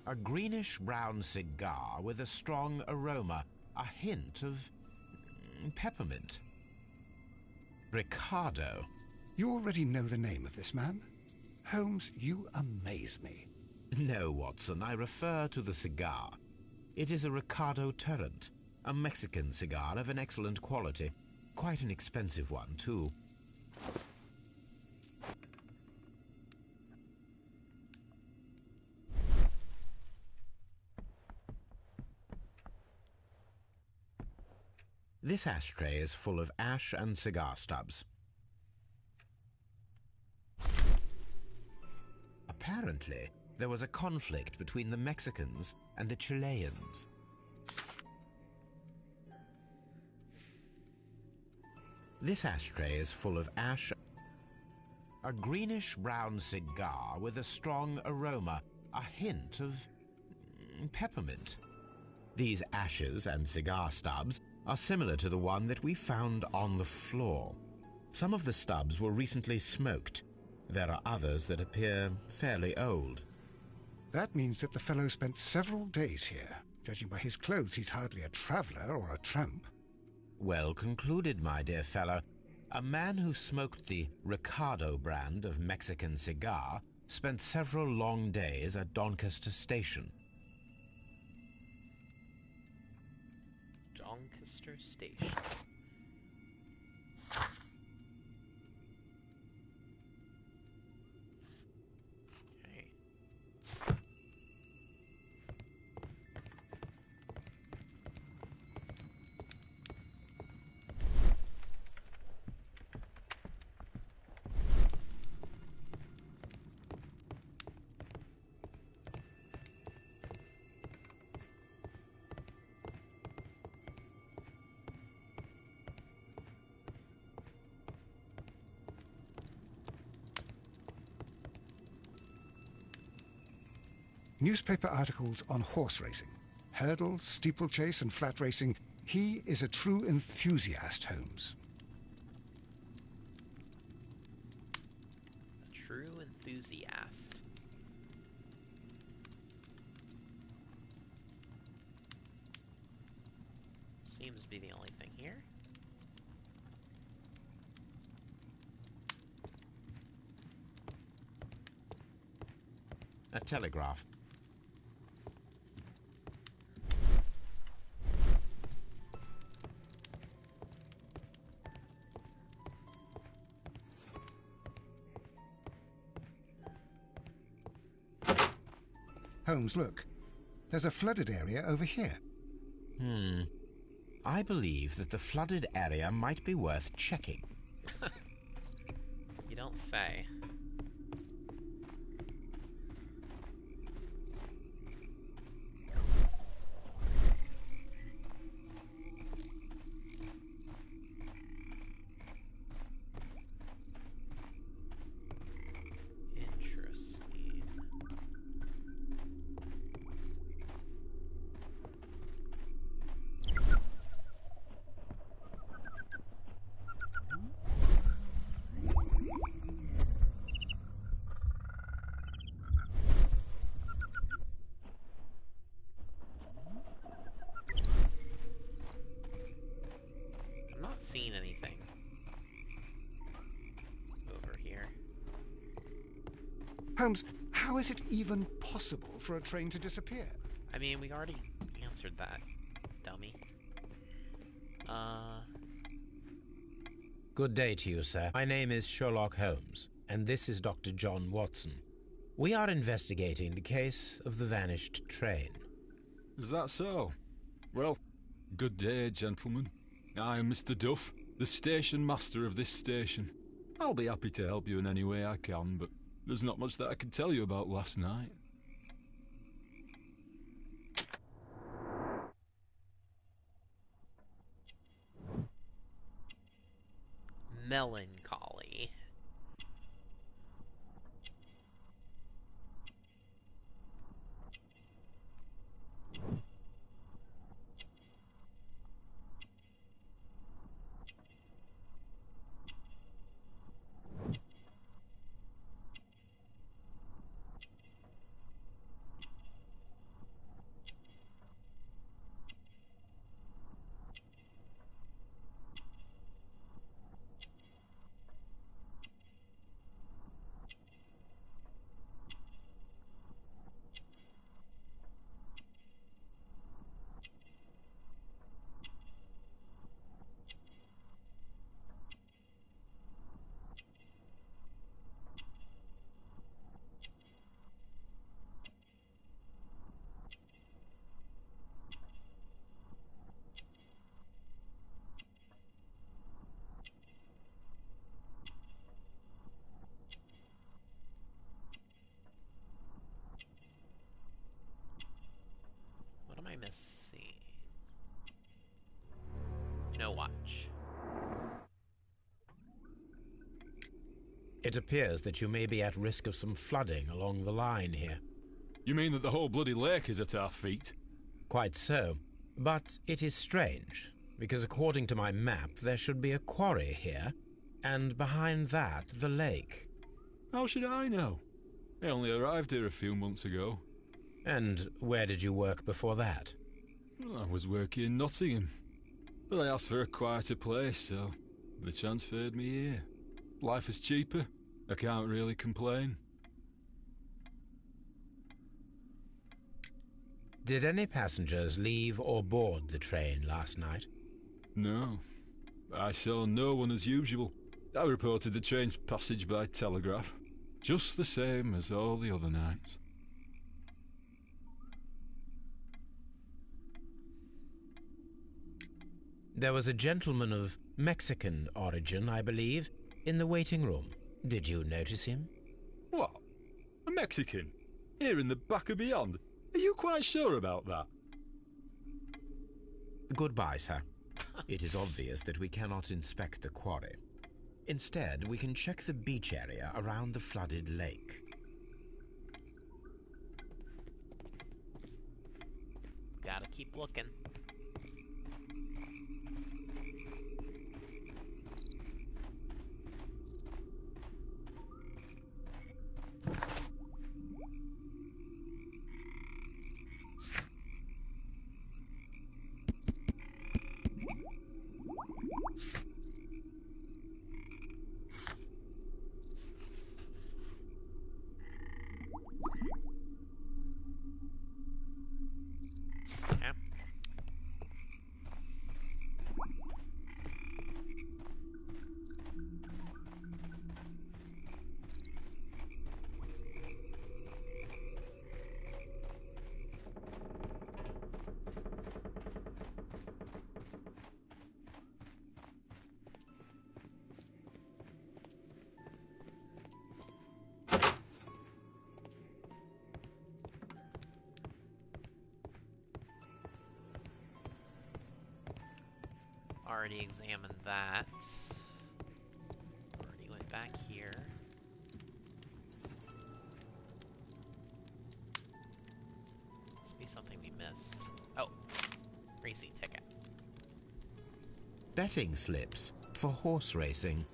A greenish-brown cigar with a strong aroma, a hint of peppermint. Ricardo. You already know the name of this man? Holmes, you amaze me. No, Watson, I refer to the cigar. It is a Ricardo Turrent, a Mexican cigar of an excellent quality. Quite an expensive one, too. This ashtray is full of ash and cigar stubs. Apparently, there was a conflict between the Mexicans and the Chileans. This ashtray is full of ash. A greenish-brown cigar with a strong aroma, a hint of peppermint. These ashes and cigar stubs are similar to the one that we found on the floor. Some of the stubs were recently smoked. There are others that appear fairly old. That means that the fellow spent several days here. Judging by his clothes, he's hardly a traveller or a tramp. Well concluded, my dear fellow. A man who smoked the Ricardo brand of Mexican cigar spent several long days at Doncaster Station. Doncaster Station. Okay. Newspaper articles on horse racing, hurdle, steeplechase, and flat racing. He is a true enthusiast, Holmes. A true enthusiast. Seems to be the only thing here. A telegraph. Holmes, look. There's a flooded area over here. I believe that the flooded area might be worth checking. You don't say. Interesting. I'm not seeing anything over here. Holmes, how is it even possible for a train to disappear? I mean, we already answered that, dummy. Good day to you, sir. My name is Sherlock Holmes, and this is Dr. John Watson. We are investigating the case of the vanished train. Is that so? Well, good day, gentlemen. I am Mr. Duff, the station master of this station. I'll be happy to help you in any way I can, but there's not much that I can tell you about last night. Melancholy. What am I missing? No watch. It appears that you may be at risk of some flooding along the line here. You mean that the whole bloody lake is at our feet? Quite so. But it is strange, because according to my map, there should be a quarry here, and behind that, the lake. How should I know? I only arrived here a few months ago. And where did you work before that? I was working in Nottingham, but I asked for a quieter place, so they transferred me here. Life is cheaper. I can't really complain. Did any passengers leave or board the train last night? No. I saw no one as usual. I reported the train's passage by telegraph, just the same as all the other nights. There was a gentleman of Mexican origin, I believe, in the waiting room. Did you notice him? What? A Mexican? Here in the back of beyond? Are you quite sure about that? Goodbye, sir. It is obvious that we cannot inspect the quarry. Instead, we can check the beach area around the flooded lake. Keep looking. Okay. Already examined that. Already went back here. Must be something we missed. Oh, racing ticket. Betting slips for horse racing.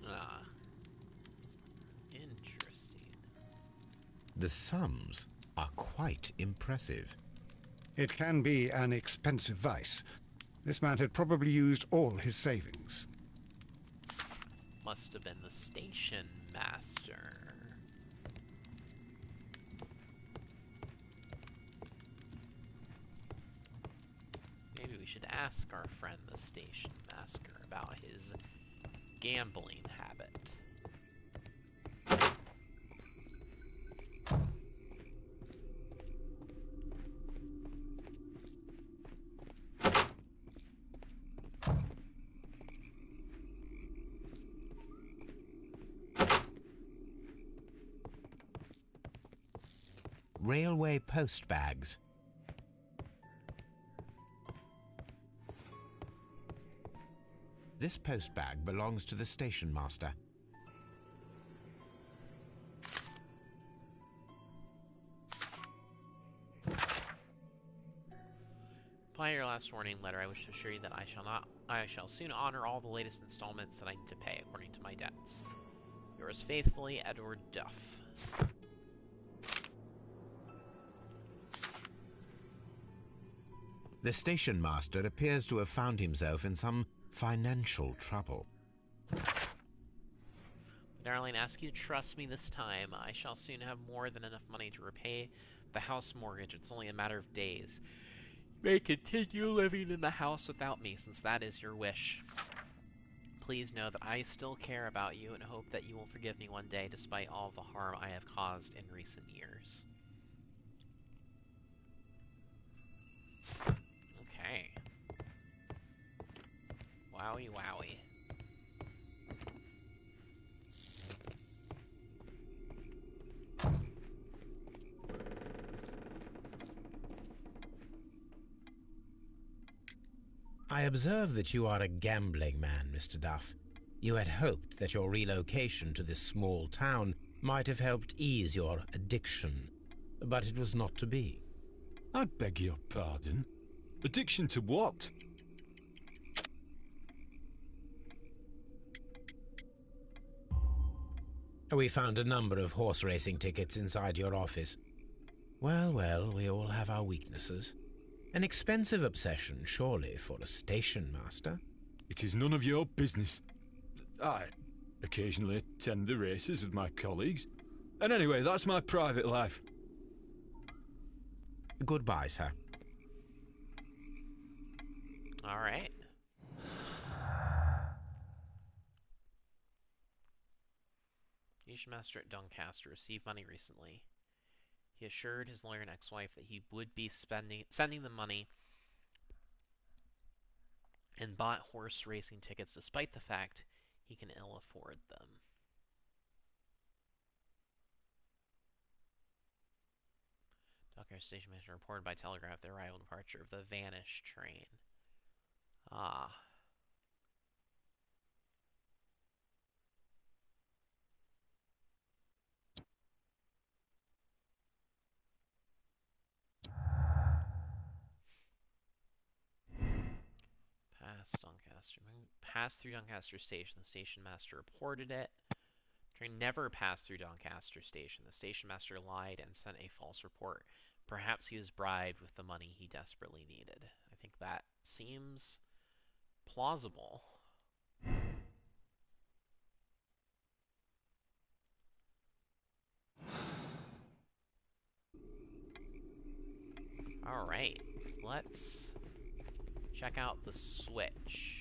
Ah. Interesting. The sums are quite impressive. It can be an expensive vice. This man had probably used all his savings. Must have been the station master. Maybe we should ask our friend the station master about his gambling habit. Railway post bags. This post bag belongs to the station master. By your last warning letter, I wish to assure you that I shall soon honor all the latest installments that I need to pay according to my debts. Yours faithfully, Edward Duff. The station master appears to have found himself in some financial trouble. Darling, ask you to trust me this time. I shall soon have more than enough money to repay the house mortgage. It's only a matter of days. You may continue living in the house without me, since that is your wish. Please know that I still care about you and hope that you will forgive me one day, despite all the harm I have caused in recent years. Okay. Wowie wowie. I observe that you are a gambling man, Mr. Duff. You had hoped that your relocation to this small town might have helped ease your addiction, but it was not to be. I beg your pardon? Addiction to what? We found a number of horse racing tickets inside your office. Well, well, we all have our weaknesses. An expensive obsession, surely, for a station master. It is none of your business. I occasionally attend the races with my colleagues. And anyway, that's my private life. Goodbye, sir. All right. Station master at Doncaster received money recently. He assured his lawyer and ex-wife that he would be sending the money and bought horse racing tickets despite the fact he can ill afford them. Doncaster station manager reported by telegraph the arrival and departure of the vanished train. Ah. Doncaster. Passed through Doncaster Station. The station master reported it. Train never passed through Doncaster Station. The station master lied and sent a false report. Perhaps he was bribed with the money he desperately needed. I think that seems plausible. Alright, let's check out the switch.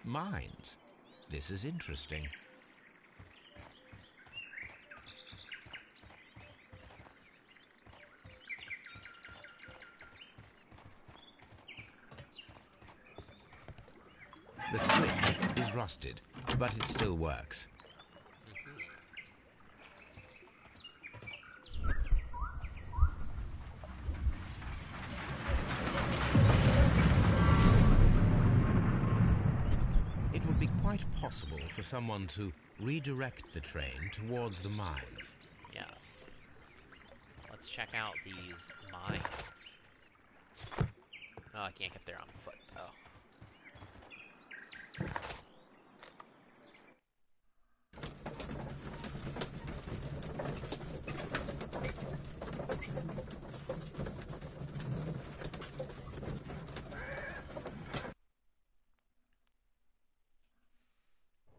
Mines. This is interesting. The switch is rusted, but it still works. It would be quite possible for someone to redirect the train towards the mines. Yes. Let's check out these mines. Oh, I can't get there on foot, though.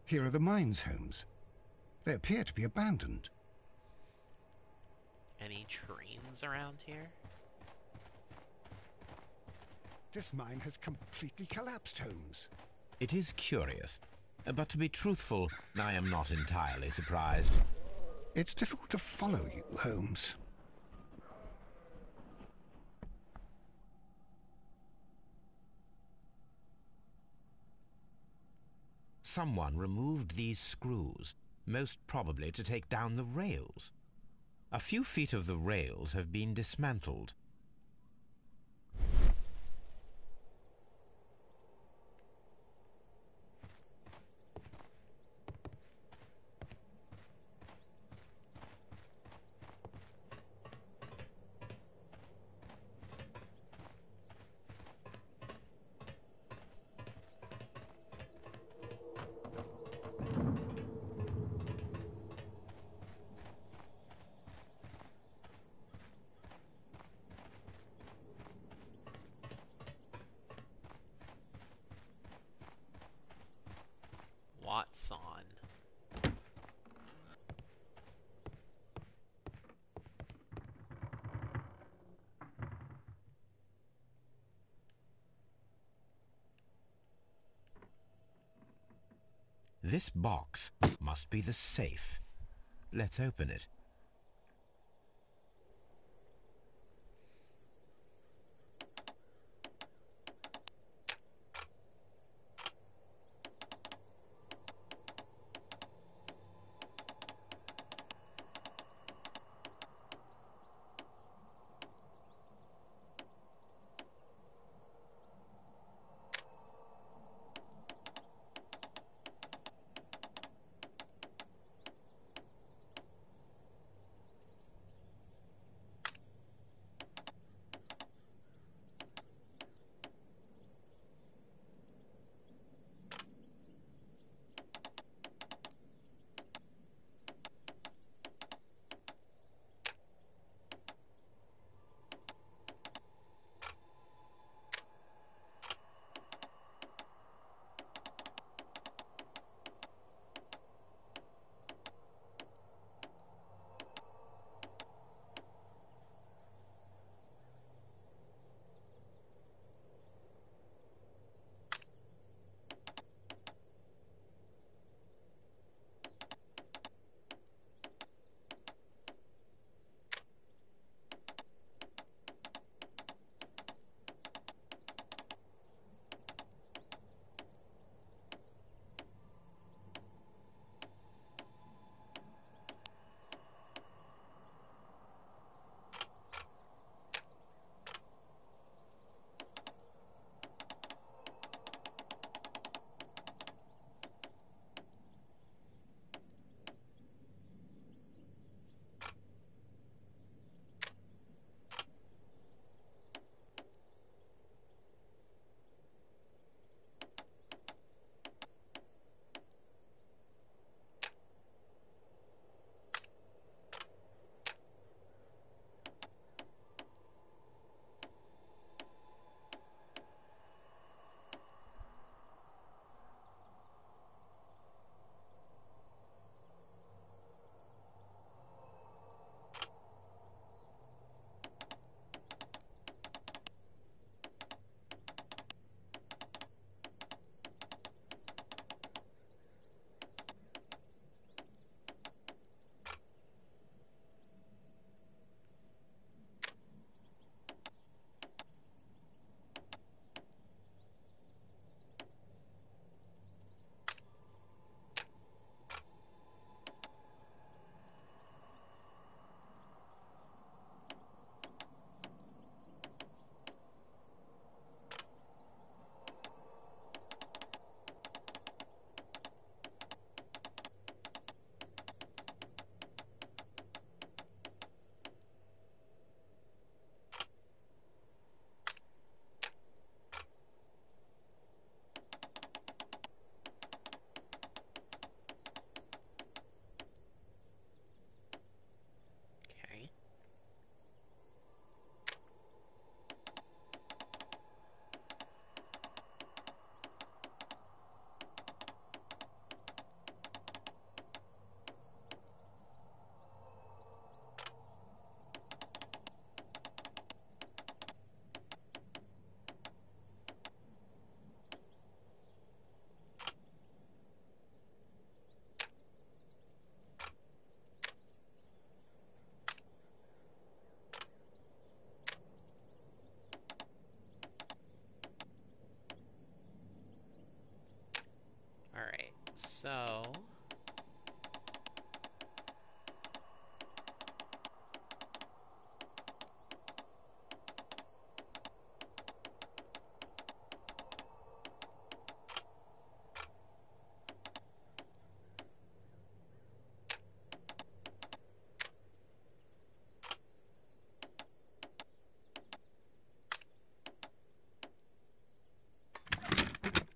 Here are the mines, Holmes. They appear to be abandoned. Any trains around here? This mine has completely collapsed, Holmes. It is curious, but to be truthful, I am not entirely surprised. It's difficult to follow you, Holmes. Someone removed these screws, most probably to take down the rails. A few feet of the rails have been dismantled. Watson. This box must be the safe. Let's open it.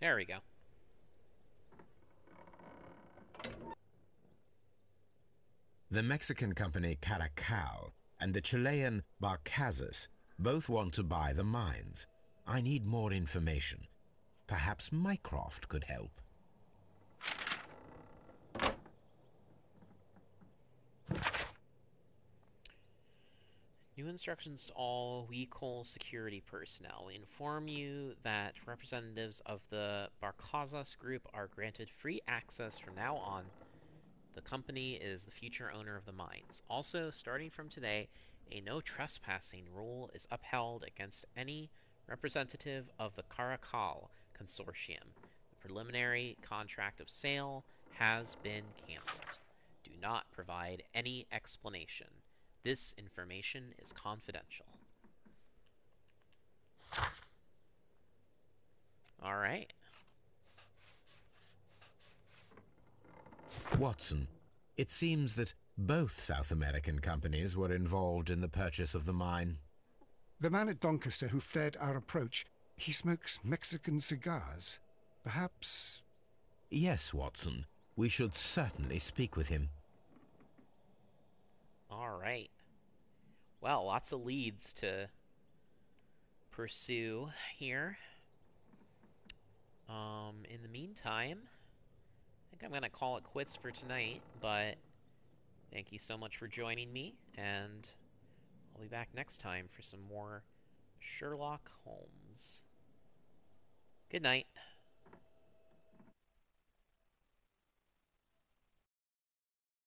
There we go. The Mexican company Caracal and the Chilean Barcazas both want to buy the mines. I need more information. Perhaps Mycroft could help. New instructions to all Wecoal security personnel. We inform you that representatives of the Barcazas group are granted free access from now on. The company is the future owner of the mines. Also, starting from today, a no trespassing rule is upheld against any representative of the Caracal consortium. The preliminary contract of sale has been cancelled. Do not provide any explanation. This information is confidential. All right. Watson, it seems that both South American companies were involved in the purchase of the mine. The man at Doncaster who flared our approach, he smokes Mexican cigars. Perhaps... Yes, Watson. We should certainly speak with him. All right. Well, lots of leads to pursue here. In the meantime, I think I'm going to call it quits for tonight, but thank you so much for joining me, and I'll be back next time for some more Sherlock Holmes. Good night.